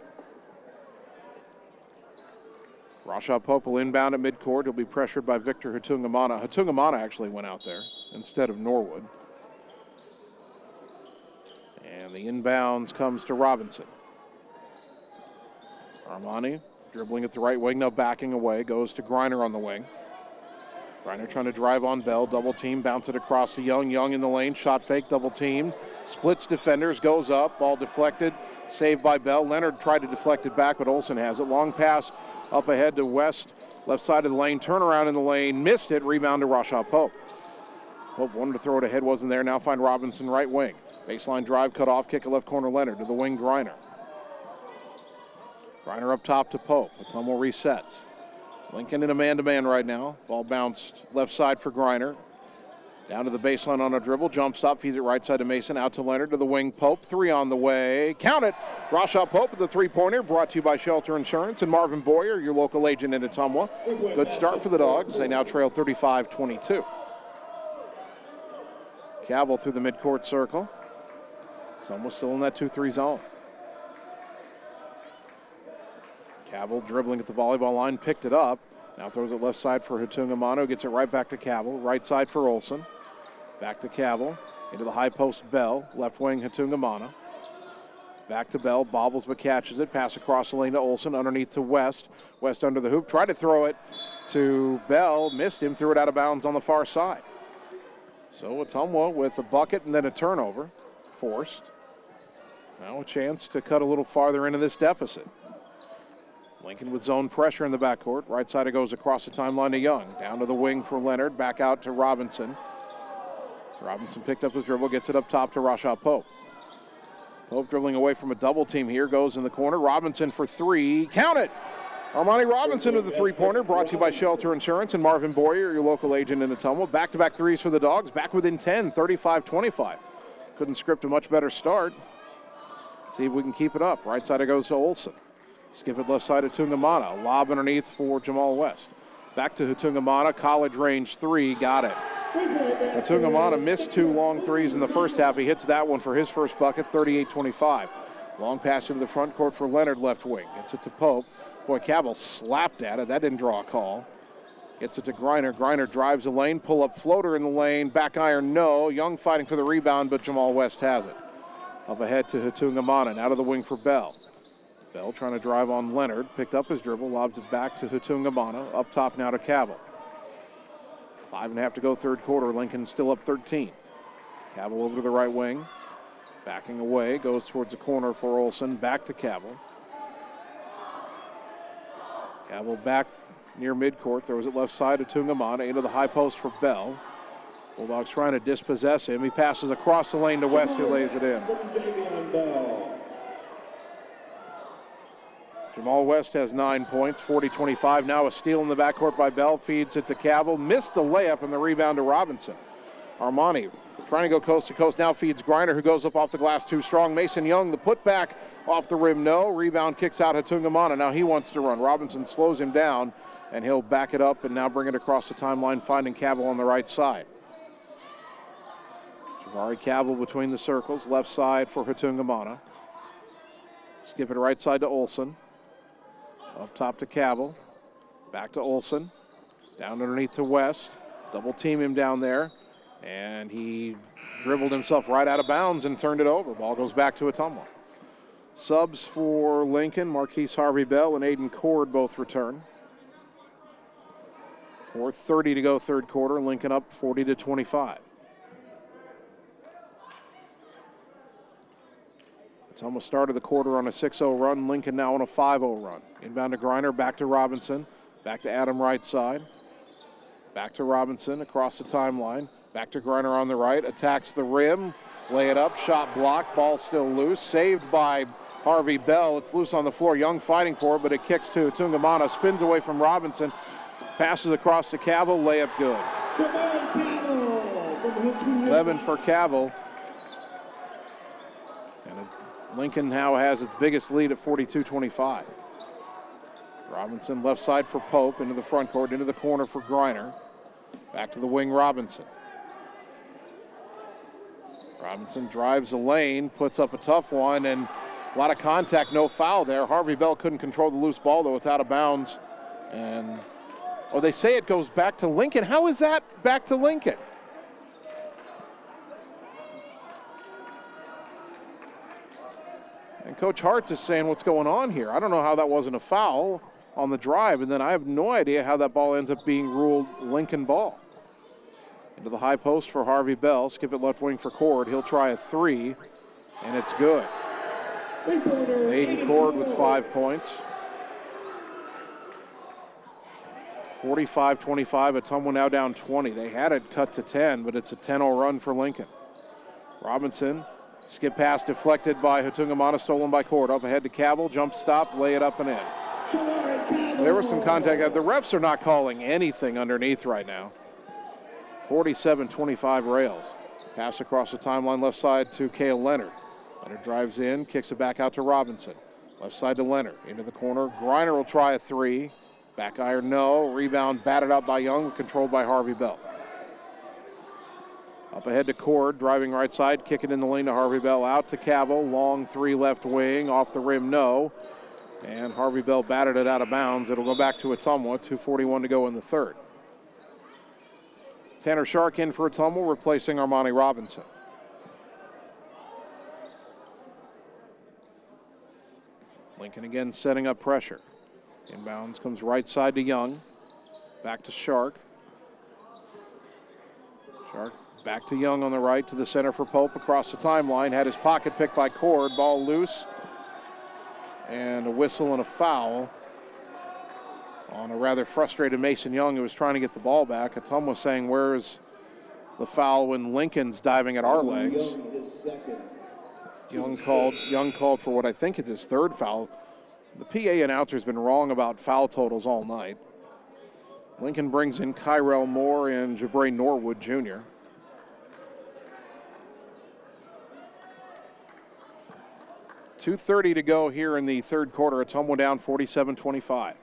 Speaker 6: Rashaw Pope will inbound at midcourt. He'll be pressured by Victor Hatungamana. Hatungamana actually went out there instead of Norwood. And the inbounds comes to Robinson. Armani dribbling at the right wing, now backing away, goes to Griner on the wing. Griner trying to drive on Bell, double team, bounce it across to Young. Young in the lane, shot fake, double team, splits defenders, goes up, ball deflected, saved by Bell. Leonard tried to deflect it back, but Olsen has it. Long pass up ahead to West, left side of the lane, turnaround in the lane, missed it, rebound to Rashaw Pope. Pope wanted to throw it ahead, wasn't there, now find Robinson right wing. Baseline drive, cut off, kick at left corner Leonard, to the wing Griner. Griner up top to Pope, Ottumwa resets. Lincoln in a man-to-man right now. Ball bounced left side for Griner. Down to the baseline on a dribble. Jump stop, feeds it right side to Mason. Out to Leonard, to the wing. Pope, three on the way. Count it! Rashaw Pope with the three-pointer, brought to you by Shelter Insurance and Marvin Boyer, your local agent in Ottumwa. Good start for the Dogs. They now trail 35-22. Cabell through the midcourt circle. Ottumwa still in that 2-3 zone. Cabell dribbling at the volleyball line, picked it up. Now throws it left side for Hatungamano, gets it right back to Cabell. Right side for Olsen. Back to Cabell. Into the high post Bell. Left wing Hatungamano. Back to Bell, bobbles but catches it. Pass across the lane to Olsen, underneath to West. West under the hoop, tried to throw it to Bell, missed him, threw it out of bounds on the far side. So Ottumwa with a bucket and then a turnover, forced. Now a chance to cut a little farther into this deficit. Lincoln with zone pressure in the backcourt. Right side it goes across the timeline to Young. Down to the wing for Leonard. Back out to Robinson. Robinson picked up his dribble, gets it up top to Rashaw Pope. Pope dribbling away from a double team here, goes in the corner. Robinson for three, count it! Armani Robinson with the three-pointer, brought to you by Shelter Insurance and Marvin Boyer, your local agent in Ottumwa. Back-to-back threes for the Dogs, back within 10, 35-25. Couldn't script a much better start. Let's see if we can keep it up. Right side it goes to Olsen. Skip it left side to Tungamana. Lob underneath for Jamal West. Back to Tungamana, college range three, got it. Tungamana missed two long threes in the first half. He hits that one for his first bucket, 38-25. Long pass into the front court for Leonard, left wing. Gets it to Pope. Boy, Cavill slapped at it. That didn't draw a call. Gets it to Griner. Griner drives the lane. Pull-up floater in the lane. Back iron, no. Young fighting for the rebound, but Jamal West has it. Up ahead to Tungamana. Out of the wing for Bell. Bell trying to drive on Leonard. Picked up his dribble. Lobs it back to Tungamana. Up top now to Cavill. 5.5 to go third quarter. Lincoln still up 13. Cavill over to the right wing. Backing away. Goes towards the corner for Olsen. Back to Cavill. Cavill back near midcourt. Throws it left side to Tungamana. Into the high post for Bell. Bulldogs trying to dispossess him. He passes across the lane to West, who lays it in. Jamal West has 9 points, 40-25. Now a steal in the backcourt by Bell. Feeds it to Cavill. Missed the layup and the rebound to Robinson. Armani trying to go coast to coast. Now feeds Griner, who goes up off the glass too strong. Mason Young, the putback off the rim, no. Rebound kicks out Tungamana. Now he wants to run. Robinson slows him down, and he'll back it up and now bring it across the timeline, finding Cavill on the right side. Javari Cavill between the circles. Left side for Tungamana. Skip it right side to Olsen. Up top to Cavill. Back to Olsen. Down underneath to West. Double team him down there. And he dribbled himself right out of bounds and turned it over. Ball goes back to Ottumwa. Subs for Lincoln, Marquise Harvey-Bell and Aiden Cord both return. 4:30 to go third quarter. Lincoln up 40-25. Ottumwa started the quarter on a 6-0 run. Lincoln now on a 5-0 run. Inbound to Griner, back to Robinson. Back to Adam right side. Back to Robinson across the timeline. Back to Griner on the right. Attacks the rim. Lay it up. Shot blocked. Ball still loose. Saved by Harvey Bell. It's loose on the floor. Young fighting for it, but it kicks to Tungamana. Spins away from Robinson. Passes across to Cavill. Layup good. 11 for Cavill. And Lincoln now has its biggest lead at 42-25. Robinson left side for Pope. Into the front court. Into the corner for Griner. Back to the wing, Robinson. Robinson drives the lane, puts up a tough one, and a lot of contact, no foul there. Harvey Bell couldn't control the loose ball, though. It's out of bounds. And, oh, they say it goes back to Lincoln. How is that back to Lincoln? And Coach Hartz is saying what's going on here. I don't know how that wasn't a foul on the drive, and then I have no idea how that ball ends up being ruled Lincoln ball. Into the high post for Harvey Bell. Skip it left wing for Cord. He'll try a three, and it's good. Aiden Cord with 5 points. 45-25. Ottumwa now down 20. They had it cut to 10, but it's a 10-0 run for Lincoln. Robinson, skip pass deflected by Tungamana, stolen by Cord. Up ahead to Cavill. Jump stop, lay it up and in. There was some contact. The refs are not calling anything underneath right now. 47-25 Rails. Pass across the timeline left side to Cale Leonard. Leonard drives in, kicks it back out to Robinson. Left side to Leonard. Into the corner. Griner will try a three. Back iron, no. Rebound batted out by Young, controlled by Harvey Bell. Up ahead to Cord, driving right side, kick it in the lane to Harvey Bell. Out to Cavill, long three left wing, off the rim, no. And Harvey Bell batted it out of bounds. It'll go back to Ottumwa, 2:41 to go in the third. Tanner Shark in for Ottumwa, replacing Armani Robinson. Lincoln again setting up pressure. Inbounds comes right side to Young. Back to Shark. Shark back to Young on the right, to the center for Pope across the timeline. Had his pocket picked by Cord. Ball loose. And a whistle and a foul on a rather frustrated Mason Young, who was trying to get the ball back. Ottumwa saying, where's the foul when Lincoln's diving at our legs. Young called for what I think is his third foul. The PA announcer's been wrong about foul totals all night. Lincoln brings in Kyrell Moore and Jabray Norwood Jr. .230 to go here in the third quarter. Ottumwa down 47-25.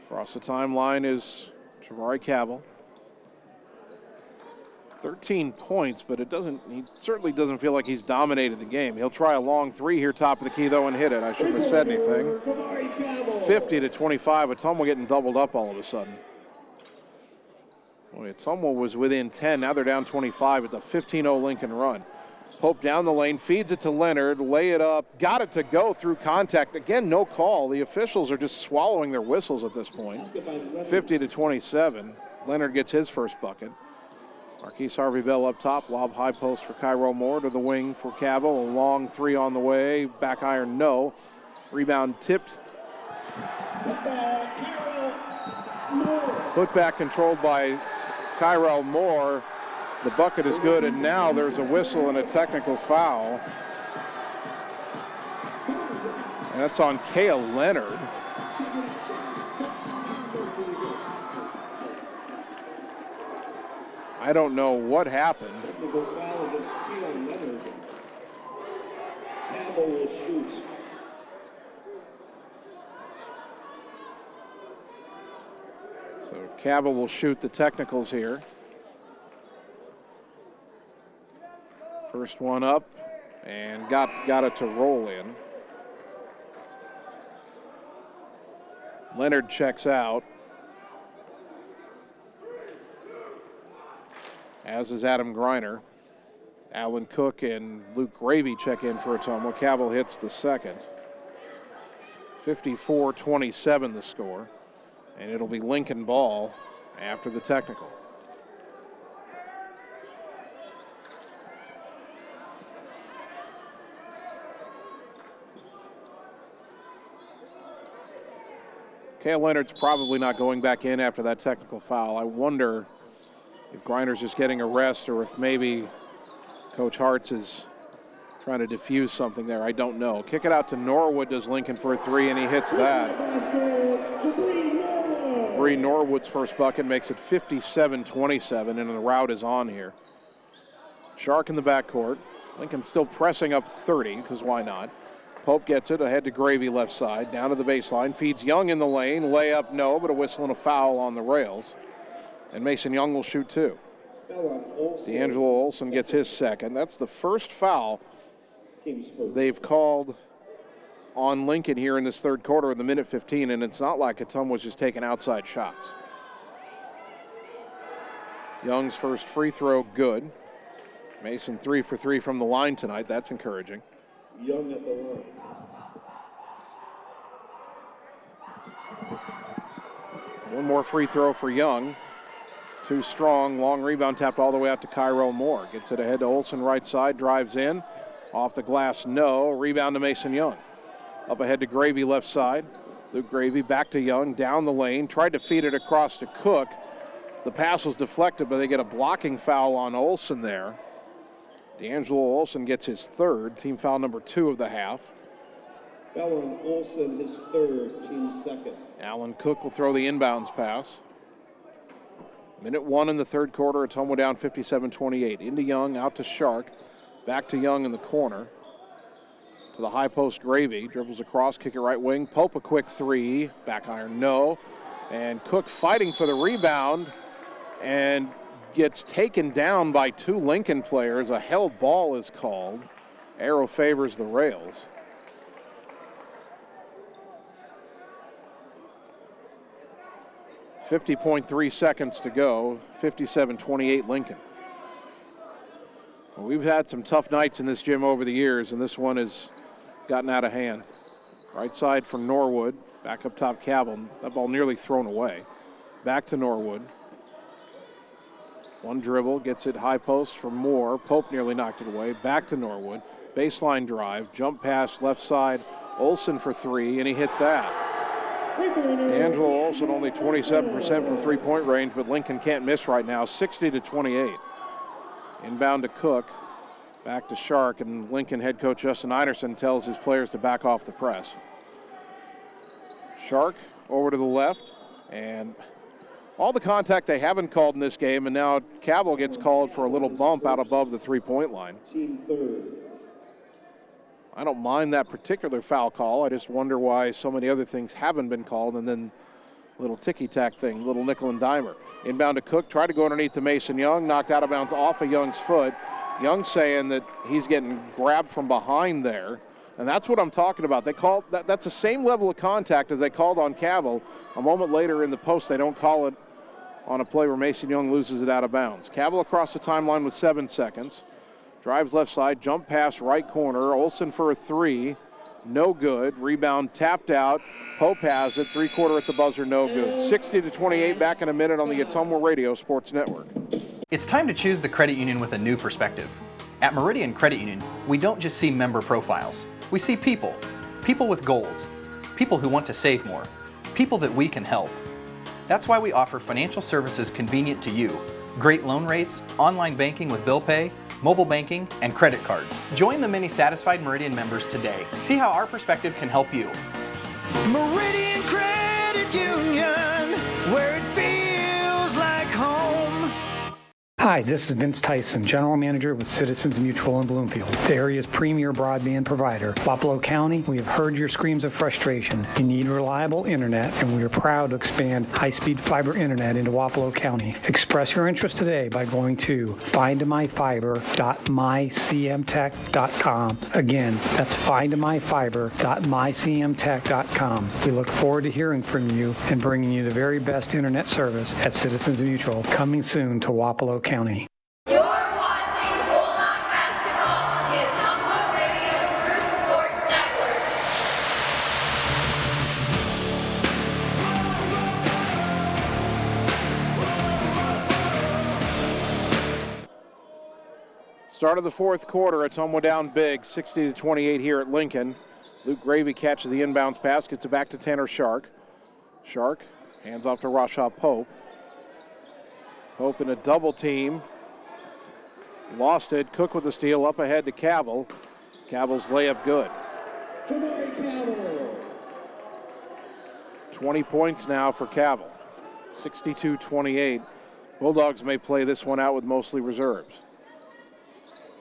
Speaker 6: Across the timeline is Jamari Cavill. 13 points, but he certainly doesn't feel like he's dominated the game. He'll try a long three here, top of the key, though, and hit it. I shouldn't have said anything. 50-25. Ottumwa getting doubled up all of a sudden. Boy, Ottumwa was within 10. Now they're down 25. It's a 15-0 Lincoln run. Pope down the lane, feeds it to Leonard, lay it up, got it to go through contact. Again, no call. The officials are just swallowing their whistles at this point. 50-27. Leonard gets his first bucket. Marquise Harvey-Bell up top, lob high post for Kyrell Moore to the wing for Cavill. A long three on the way, back iron no. Rebound tipped. Put back controlled by Kyrell Moore. The bucket is good, and now there's a whistle and a technical foul. And that's on Kale Leonard. I don't know what happened.
Speaker 8: Technical foul against Kale Leonard. Cavill will shoot.
Speaker 6: So Cavill will shoot the technicals here. First one up and got it to roll in. Leonard checks out, as is Adam Griner. Alan Cook and Luke Gravy check in for Ottumwa. Cavill hits the second. 54-27 the score, and it'll be Lincoln ball after the technical. Kale Leonard's probably not going back in after that technical foul. I wonder if Griner's just getting a rest or if maybe Coach Hartz is trying to diffuse something there. I don't know. Kick it out to Norwood, does Lincoln for a three, and he hits that. Bree Norwood's first bucket makes it 57-27, and the rout is on here. Shark in the backcourt. Lincoln still pressing up 30, because why not? Pope gets it ahead to Gravy left side, down to the baseline, feeds Young in the lane, layup no, but a whistle and a foul on the rails. And Mason Young will shoot two. D'Angelo Olsen gets his second. That's the first foul they've called on Lincoln here in this third quarter in the minute 15, and it's not like Ottumwa was just taking outside shots. Young's first free throw good. Mason 3 for 3 from the line tonight. That's encouraging.
Speaker 8: Young at the line.
Speaker 6: One more free throw for Young. Too strong, long rebound tapped all the way out to Kyrell Moore. Gets it ahead to Olsen right side, drives in. Off the glass, no. Rebound to Mason Young. Up ahead to Gravy left side. Luke Gravy back to Young, down the lane. Tried to feed it across to Cook. The pass was deflected, but they get a blocking foul on Olsen there. D'Angelo Olsen gets his third, team foul number 2 of the half.
Speaker 8: Foul on Olsen, his third, team second.
Speaker 6: Alan Cook will throw the inbounds pass. Minute 1 in the third quarter, Ottumwa down 57-28. Into Young, out to Shark. Back to Young in the corner. To the high post, Gravy. Dribbles across, kick it right wing. Pope a quick three. Back iron, no. And Cook fighting for the rebound and gets taken down by 2 Lincoln players. A held ball is called. Arrow favors the Rails. .3 seconds to go, 57-28 Lincoln. Well, we've had some tough nights in this gym over the years, and this one has gotten out of hand. Right side from Norwood, back up top Cavill. That ball nearly thrown away. Back to Norwood. One dribble, gets it high post for Moore. Pope nearly knocked it away. Back to Norwood. Baseline drive, jump pass left side. Olsen for 3, and he hit that. Angelo Olsen only 27% from three-point range, but Lincoln can't miss right now, 60-28. Inbound to Cook, back to Shark, and Lincoln head coach Justin Einerson tells his players to back off the press. Shark over to the left, and all the contact they haven't called in this game, and now Cavill gets called for a little bump out above the three-point line. I don't mind that particular foul call. I just wonder why so many other things haven't been called, and then little ticky-tack thing, little nickel and dimer. Inbound to Cook, tried to go underneath to Mason Young, knocked out of bounds off of Young's foot. Young saying that he's getting grabbed from behind there, and that's what I'm talking about. They called that's the same level of contact as they called on Cavill. A moment later in the post, they don't call it on a play where Mason Young loses it out of bounds. Cavill across the timeline with 7 seconds. Drives left side, jump pass right corner. Olsen for a three, no good. Rebound tapped out. Pope has it, three-quarter at the buzzer, no good. 60-28, back in a minute on the Ottumwa Radio Sports Network.
Speaker 11: It's time to choose the credit union with a new perspective. At Meridian Credit Union, we don't just see member profiles. We see people. People with goals. People who want to save more. People that we can help. That's why we offer financial services convenient to you. Great loan rates, online banking with bill pay, mobile banking, and credit cards. Join the many satisfied Meridian members today. See how our perspective can help you.
Speaker 12: Meridian Credit Union, where it feels like home.
Speaker 19: Hi, this is Vince Tyson, General Manager with Citizens Mutual in Bloomfield, the area's premier broadband provider. Wapello County, we have heard your screams of frustration. You need reliable internet, and we are proud to expand high-speed fiber internet into Wapello County. Express your interest today by going to findmyfiber.mycmtech.com. Again, that's findmyfiber.mycmtech.com. We look forward to hearing from you and bringing you the very best internet service at Citizens Mutual, coming soon to Wapello County.
Speaker 5: You're watching Bulldog basketball on the Ottumwa Radio Group Sports Network.
Speaker 6: Start of the fourth quarter, Ottumwa down big, 60-28 here at Lincoln. Luke Gravy catches the inbounds pass, gets it back to Tanner Shark. Shark hands off to Rashaw Pope. Pope in a double team. Lost it. Cook with the steal up ahead to Cavill. Cavill's layup good. 20 points now for Cavill. 62-28. Bulldogs may play this one out with mostly reserves.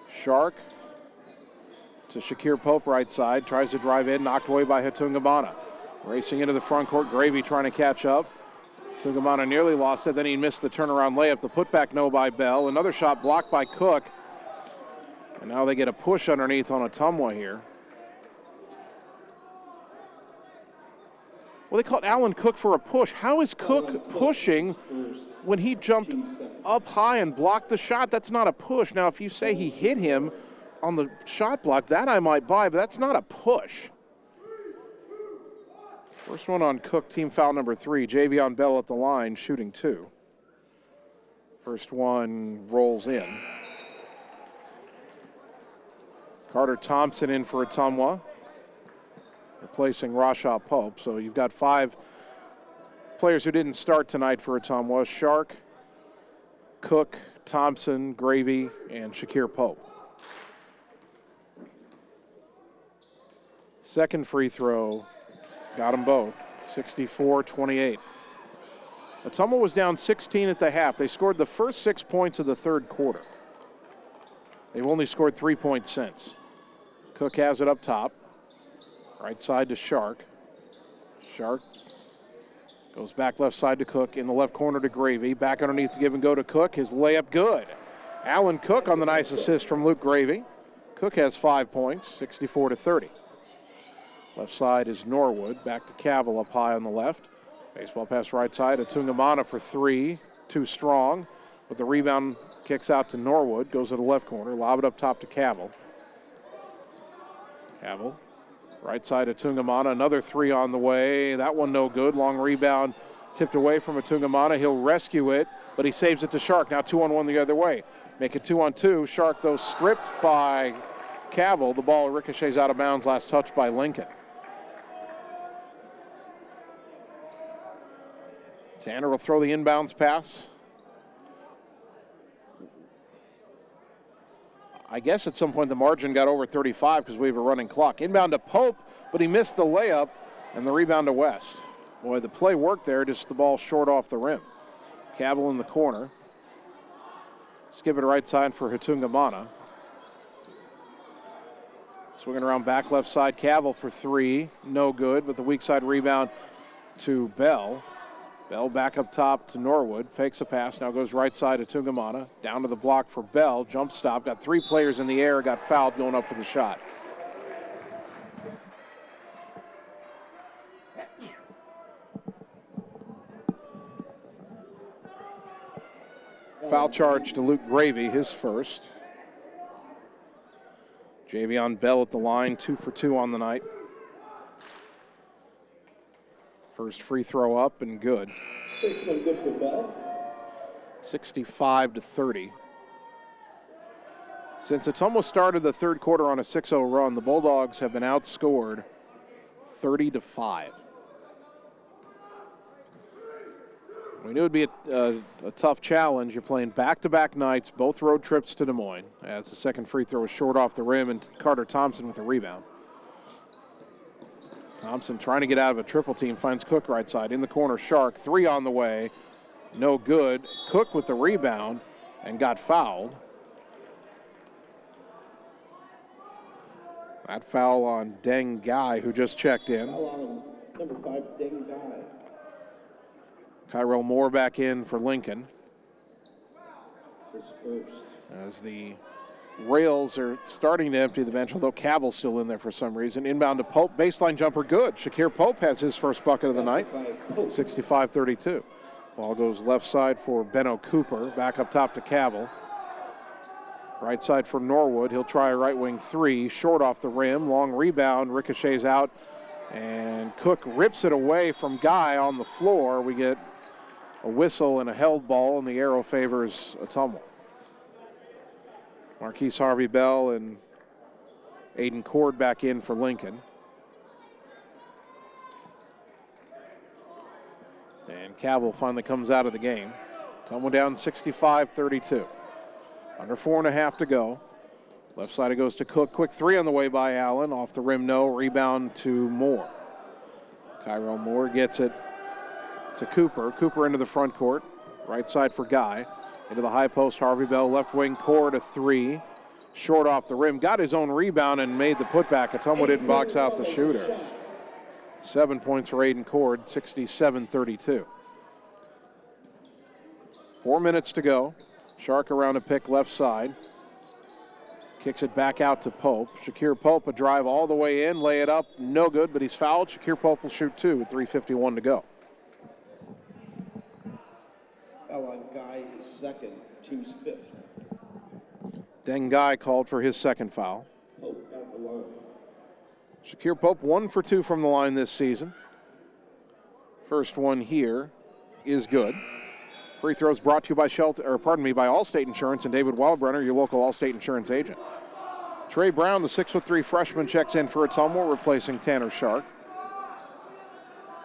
Speaker 6: Shark to Shakir Pope right side. Tries to drive in. Knocked away by Ottumwa. Racing into the front court. Gravy trying to catch up. Ottumwa nearly lost it, then he missed the turnaround layup. The putback no by Bell. Another shot blocked by Cook. And now they get a push underneath on Ottumwa here. Well, they called Alan Cook for a push. How is Cook pushing when he jumped up high and blocked the shot? That's not a push. Now, if you say he hit him on the shot block, that I might buy, but that's not a push. First one on Cook, team foul number 3. Javion Bell at the line, shooting 2. First one rolls in. Carter Thompson in for Ottumwa, replacing Rashaw Pope. So you've got 5 players who didn't start tonight for Ottumwa. Shark, Cook, Thompson, Gravy, and Shakir Pope. Second free throw. Got them both, 64-28. Ottumwa was down 16 at the half. They scored the first 6 points of the third quarter. They've only scored 3 points since. Cook has it up top. Right side to Shark. Shark goes back left side to Cook. In the left corner to Gravy. Back underneath to give and go to Cook. His layup good. Alan Cook on the nice assist from Luke Gravy. Cook has 5 points, 64-30. Left side is Norwood. Back to Cavill up high on the left. Baseball pass right side. Ottumwa for 3. Too strong. But the rebound kicks out to Norwood. Goes to the left corner. Lob it up top to Cavill. Cavill. Right side Ottumwa. Another 3 on the way. That one no good. Long rebound tipped away from Ottumwa. He'll rescue it, but he saves it to Shark. Now 2-on-1 the other way. Make it 2-on-2. Shark, though, stripped by Cavill. The ball ricochets out of bounds. Last touch by Lincoln. Tanner will throw the inbounds pass. I guess at some point the margin got over 35 because we have a running clock. Inbound to Pope, but he missed the layup, and the rebound to West. Boy, the play worked there, just the ball short off the rim. Cavill in the corner. Skip it right side for Ottumwa. Swinging around back left side, Cavill for three. No good, but the weak side rebound to Bell. Bell back up top to Norwood. Fakes a pass, now goes right side to Ottumwa. Down to the block for Bell. Jump stop, got three players in the air, got fouled going up for the shot. Foul charge to Luke Gravy, his first. Javion Bell at the line, 2 for 2 on the night. First free throw up and good.
Speaker 8: First one good for Bell.
Speaker 6: 65-30. Since Ottumwa started the third quarter on a 6-0 run, the Bulldogs have been outscored 30-5. We knew it would be a tough challenge. You're playing back-to-back nights, both road trips to Des Moines, as the second free throw was short off the rim, and Carter Thompson with a rebound. Thompson trying to get out of a triple team, finds Cook right side. In the corner, Shark, three on the way. No good. Cook with the rebound and got fouled. That foul on Deng Gai, who just checked in.
Speaker 8: Foul on number 5, Deng Gai.
Speaker 6: Kyrell Moore back in for Lincoln.
Speaker 8: His first.
Speaker 6: As the Rails are starting to empty the bench, although Cavill's still in there for some reason. Inbound to Pope, baseline jumper good. Shakir Pope has his first bucket of the night, 65-32. Ball goes left side for Benno Cooper, back up top to Cavill. Right side for Norwood, he'll try a right wing three, short off the rim, long rebound, ricochets out, and Cook rips it away from Guy on the floor. We get a whistle and a held ball, and the arrow favors Ottumwa. Marquise Harvey-Bell and Aiden Cord back in for Lincoln. And Cavill finally comes out of the game. Ottumwa down 65-32. Under 4.5 to go. Left side it goes to Cook. Quick three on the way by Allen. Off the rim, no. Rebound to Moore. Kyrell Moore gets it to Cooper. Cooper into the front court. Right side for Guy. Into the high post, Harvey-Bell, left wing Cord, a three. Short off the rim. Got his own rebound and made the putback. Ottumwa didn't box out the shooter. 7 points for Aiden Cord, 67-32. 4 minutes to go. Shark around a pick left side. Kicks it back out to Pope. Shakir Pope, a drive all the way in, lay it up, no good, but he's fouled. Shakir Pope will shoot two with 3:51 to go.
Speaker 8: Foul on Guy, his second, team's fifth.
Speaker 6: Deng Gai called for his second foul.
Speaker 8: Pope at the line.
Speaker 6: Shakir Pope 1 for 2 from the line this season. First one here is good. Free throws brought to you by by Allstate Insurance and David Wildbrenner, your local Allstate Insurance agent. Trey Brown, the 6'3" freshman, checks in for Ottumwa, replacing Tanner Shark.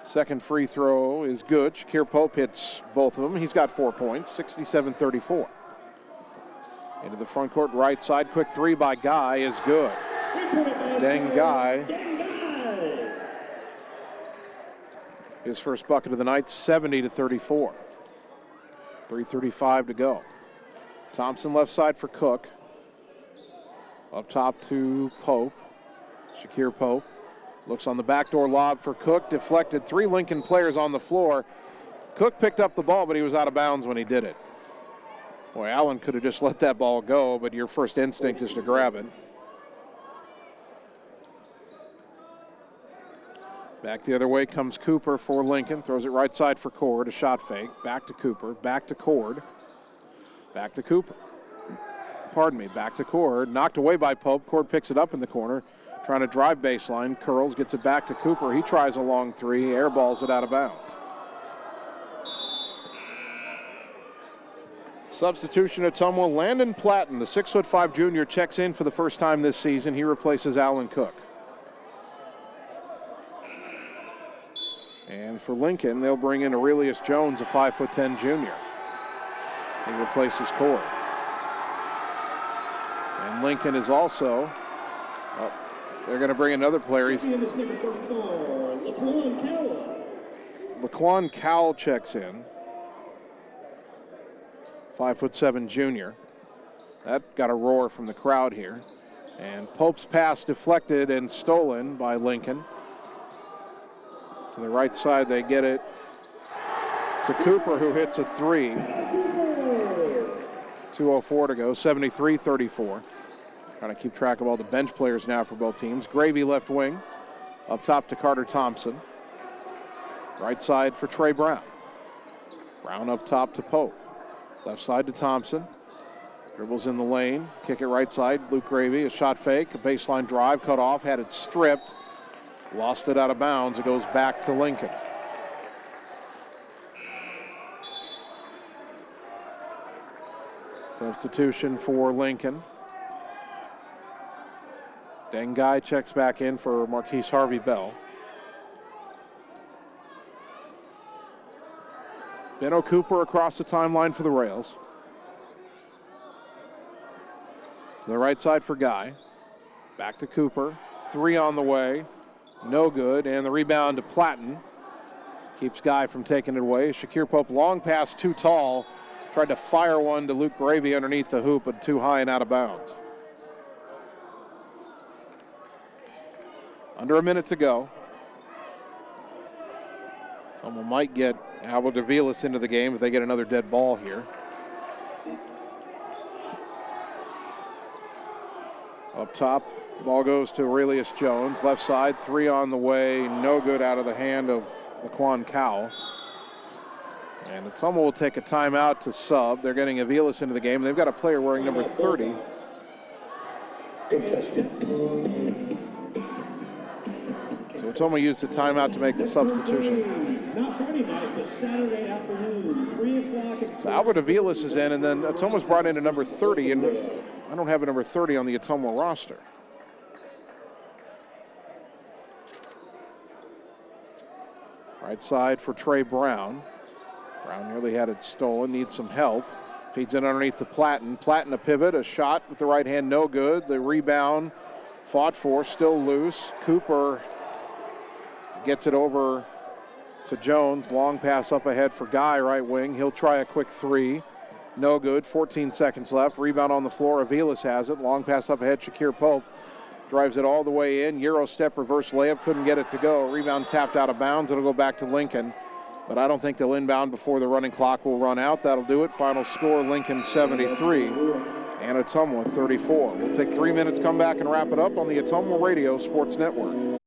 Speaker 6: Second free throw is good. Shakir Pope hits both of them. He's got 4 points, 67-34. Into the front court right side. Quick three by Guy is good. Deng Gai. His first bucket of the night, 70-34. 3:35 to go. Thompson left side for Cook. Up top to Pope. Shakir Pope. Looks on the backdoor lob for Cook. Deflected. 3 Lincoln players on the floor. Cook picked up the ball, but he was out of bounds when he did it. Boy, Allen could have just let that ball go, but your first instinct is to grab it. Back the other way comes Cooper for Lincoln. Throws it right side for Cord. A shot fake. Back to Cooper. Back to Cord. Back to Cooper. Back to Cord. Knocked away by Pope. Cord picks it up in the corner. Trying to drive baseline. Curls. Gets it back to Cooper. He tries a long three. Airballs it out of bounds. Substitution at Ottumwa. Landon Platten, the 6'5" junior, checks in for the first time this season. He replaces Allen Cook. And for Lincoln, they'll bring in Aurelius Jones, a 5'10" junior. He replaces Corey. And Lincoln is also, they're going to bring another player. He's Laquan Cowell checks in. 5'7" junior. That got a roar from the crowd here. And Pope's pass deflected and stolen by Lincoln. To the right side, they get it to Cooper, who hits a three. 2:04 to go, 73-34. Trying to keep track of all the bench players now for both teams. Gravy left wing, up top to Carter Thompson. Right side for Trey Brown. Brown up top to Pope. Left side to Thompson. Dribbles in the lane, kick it right side. Luke Gravy, a shot fake, a baseline drive, cut off, had it stripped. Lost it out of bounds. It goes back to Lincoln. Substitution for Lincoln. Dengai checks back in for Marquise Harvey-Bell. Benno Cooper across the timeline for the Rails. To the right side for Guy. Back to Cooper. Three on the way. No good. And the rebound to Platten. Keeps Guy from taking it away. Shakir Pope, long pass, too tall. Tried to fire one to Luke Gravy underneath the hoop, but too high and out of bounds. Under a minute to go. Someone might get Albert Davilas into the game if they get another dead ball here. Up top, ball goes to Aurelius Jones. Left side, three on the way. No good out of the hand of Laquan Cowell. And Ottumwa will take a timeout to sub. They're getting Avilas into the game. They've got a player wearing number 30. So Ottumwa used the timeout to make the substitution.
Speaker 8: Not Friday night, but Saturday afternoon, 3 o'clock.
Speaker 6: So Albert Avilas is in, and then Ottumwa's brought in a number 30, and I don't have a number 30 on the Ottumwa roster. Right side for Trey Brown. Brown nearly had it stolen, needs some help. Feeds it underneath to Platten. Platten a pivot, a shot with the right hand, no good. The rebound fought for, still loose. Cooper gets it over to Jones. Long pass up ahead for Guy, right wing. He'll try a quick three. No good, 14 seconds left. Rebound on the floor, Avilas has it. Long pass up ahead, Shakir Pope drives it all the way in. Euro step, reverse layup, couldn't get it to go. Rebound tapped out of bounds. It'll go back to Lincoln. But I don't think they'll inbound before the running clock will run out. That'll do it. Final score, Lincoln 73 and Ottumwa 34. We'll take 3 minutes, come back and wrap it up on the Ottumwa Radio Sports Network.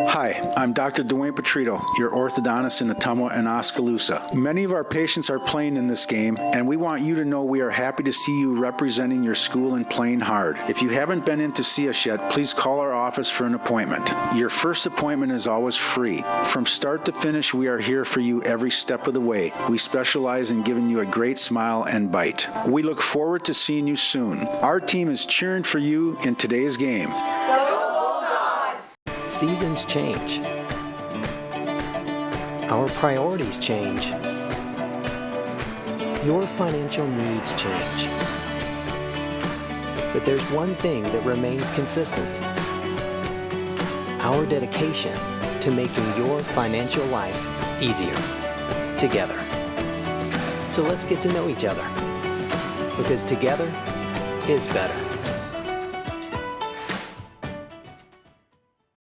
Speaker 17: Hi, I'm Dr. Dwayne Petrito, your orthodontist in Ottumwa and Oskaloosa. Many of our patients are playing in this game, and we want you to know we are happy to see you representing your school and playing hard. If you haven't been in to see us yet, please call our office for an appointment. Your first appointment is always free. From start to finish, we are here for you every step of the way. We specialize in giving you a great smile and bite. We look forward to seeing you soon. Our team is cheering for you in today's game.
Speaker 3: Seasons change. Our priorities change. Your financial needs change. But there's one thing that remains consistent. Our dedication to making your financial life easier together. So let's get to know each other, because together is better.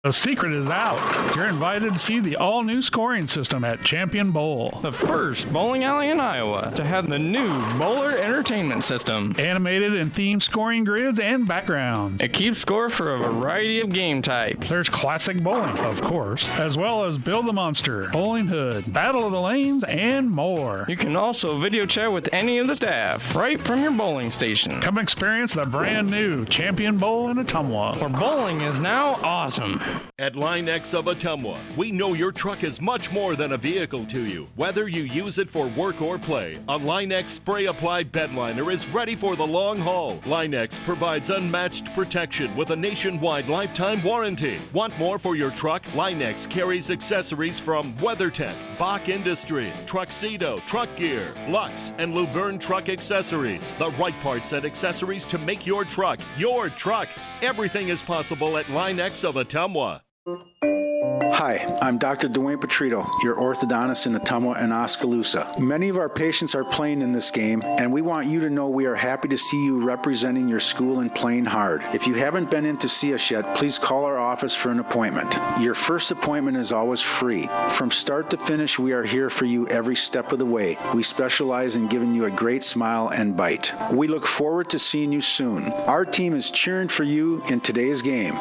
Speaker 20: The secret is out. You're invited to see the all-new scoring system at Champion Bowl.
Speaker 21: The first bowling alley in Iowa to have the new Bowler Entertainment System.
Speaker 20: Animated and themed scoring grids and backgrounds.
Speaker 21: It keeps score for a variety of game types.
Speaker 20: There's classic bowling, of course, as well as Build the Monster, Bowling Hood, Battle of the Lanes, and more.
Speaker 21: You can also video chat with any of the staff right from your bowling station.
Speaker 20: Come experience the brand new Champion Bowl in Ottumwa,
Speaker 21: where bowling is now awesome.
Speaker 1: At Line X of Ottumwa, we know your truck is much more than a vehicle to you. Whether you use it for work or play, a Line X spray-applied bedliner is ready for the long haul. Line X provides unmatched protection with a nationwide lifetime warranty. Want more for your truck? Line X carries accessories from WeatherTech, Bach Industry, Truxedo, Truck Gear, Lux, and Luverne Truck Accessories. The right parts and accessories to make your truck your truck. Everything is possible at Line X of Ottumwa.
Speaker 17: Hi, I'm Dr. Dwayne Petrito, your orthodontist in Ottumwa and Oskaloosa. Many of our patients are playing in this game, and we want you to know we are happy to see you representing your school and playing hard. If you haven't been in to see us yet, please call our office for an appointment. Your first appointment is always free. From start to finish, we are here for you every step of the way. We specialize in giving you a great smile and bite. We look forward to seeing you soon. Our team is cheering for you in today's game.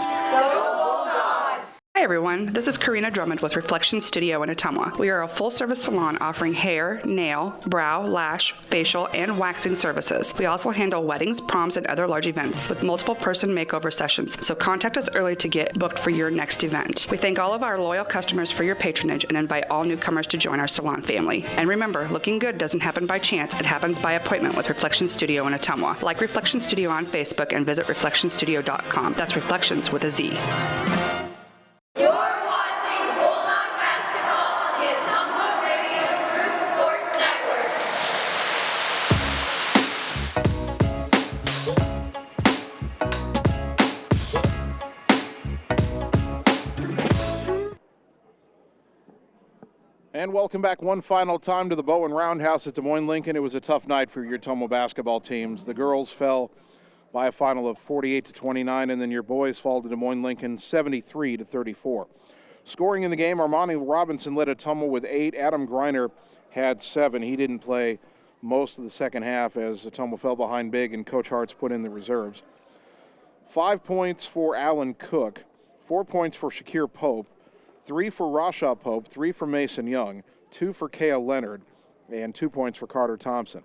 Speaker 22: Hi everyone, this is Karina Drummond with Reflection Studio in Ottumwa. We are a full-service salon offering hair, nail, brow, lash, facial, and waxing services. We also handle weddings, proms, and other large events with multiple person makeover sessions, so contact us early to get booked for your next event. We thank all of our loyal customers for your patronage and invite all newcomers to join our salon family. And remember, looking good doesn't happen by chance, it happens by appointment with Reflection Studio in Ottumwa. Like Reflection Studio on Facebook and visit reflectionstudio.com. That's Reflections with a Z.
Speaker 5: You're watching Bulldog basketball on the Ottumwa Radio Group Sports
Speaker 6: Network. And welcome back one final time to the Bowen Roundhouse at Des Moines Lincoln. It was a tough night for your Ottumwa basketball teams. The girls fell by a final of 48-29, and then your boys fall to Des Moines Lincoln 73-34. Scoring in the game, Armani Robinson led Ottumwa with 8. Adam Greiner had 7. He didn't play most of the second half as Ottumwa fell behind big and Coach Hartz put in the reserves. 5 points for Alan Cook, 4 points for Shakir Pope, 3 for Rasha Pope, 3 for Mason Young, 2 for Kea Leonard, and 2 points for Carter Thompson.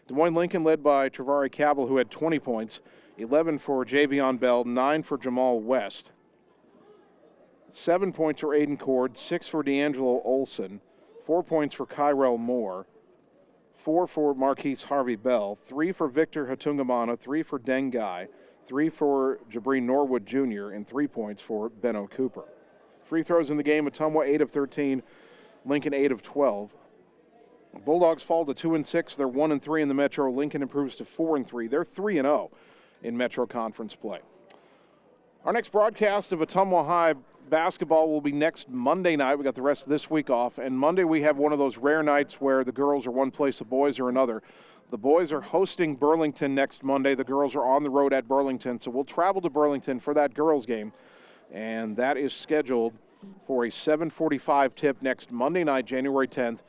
Speaker 6: Des Moines Lincoln led by Travari Cabell, who had 20 points, 11 for Javion Bell, 9 for Jamal West, 7 points for Aiden Cord, 6 for D'Angelo Olson, 4 points for Kyrell Moore, 4 for Marquise Harvey Bell, 3 for Victor Hatungamana, 3 for Dengai, 3 for Jabreen Norwood Jr., and 3 points for Benno Cooper. Free throws in the game, Ottumwa 8 of 13, Lincoln 8 of 12. Bulldogs fall to 2-6. They're 1-3 in the Metro. Lincoln improves to 4-3. They're 3-0 in Metro Conference play. Our next broadcast of Ottumwa High basketball will be next Monday night. We got the rest of this week off. And Monday we have one of those rare nights where the girls are one place, the boys are another. The boys are hosting Burlington next Monday. The girls are on the road at Burlington. So we'll travel to Burlington for that girls game. And that is scheduled for a 7:45 tip next Monday night, January 10th.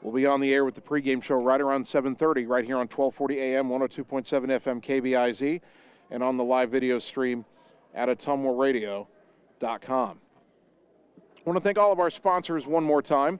Speaker 6: We'll be on the air with the pregame show right around 7:30 right here on 1240 AM, 102.7 FM KBIZ, and on the live video stream at ottumwaradio.com. I want to thank all of our sponsors one more time.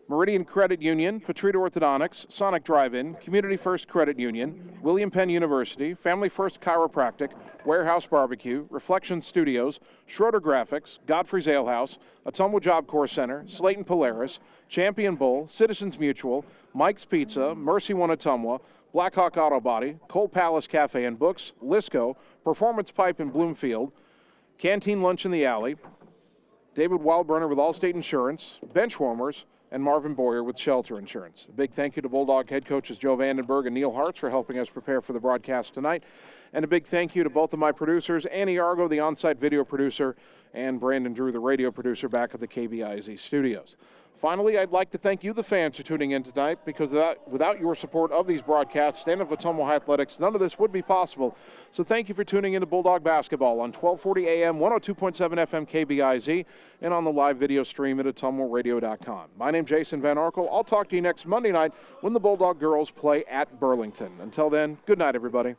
Speaker 6: Meridian Credit Union, Petrito Orthodontics, Sonic Drive-In, Community First Credit Union, William Penn University, Family First Chiropractic, Warehouse Barbecue, Reflection Studios, Schroeder Graphics, Godfrey's Ale House, Ottumwa Job Corps Center, Slayton Polaris, Champion Bull, Citizens Mutual, Mike's Pizza, Mercy One Ottumwa, Blackhawk Auto Body, Cold Palace Cafe and Books, Lisco, Performance Pipe in Bloomfield, Canteen Lunch in the Alley, David Wildbrenner with Allstate Insurance, Benchwarmers, and Marvin Boyer with Shelter Insurance. A big thank you to Bulldog head coaches Joe Vandenberg and Neil Hartz for helping us prepare for the broadcast tonight. And a big thank you to both of my producers, Annie Argo, the on-site video producer, and Brandon Drew, the radio producer back at the KBIZ studios. Finally, I'd like to thank you, the fans, for tuning in tonight, because without your support of these broadcasts, Stand-Up Ottumwa High Athletics, none of this would be possible. So thank you for tuning in to Bulldog Basketball on 1240 AM, 102.7 FM KBIZ, and on the live video stream at ottumwaradio.com. My name's Jason Van Arkel. I'll talk to you next Monday night when the Bulldog girls play at Burlington. Until then, good night, everybody.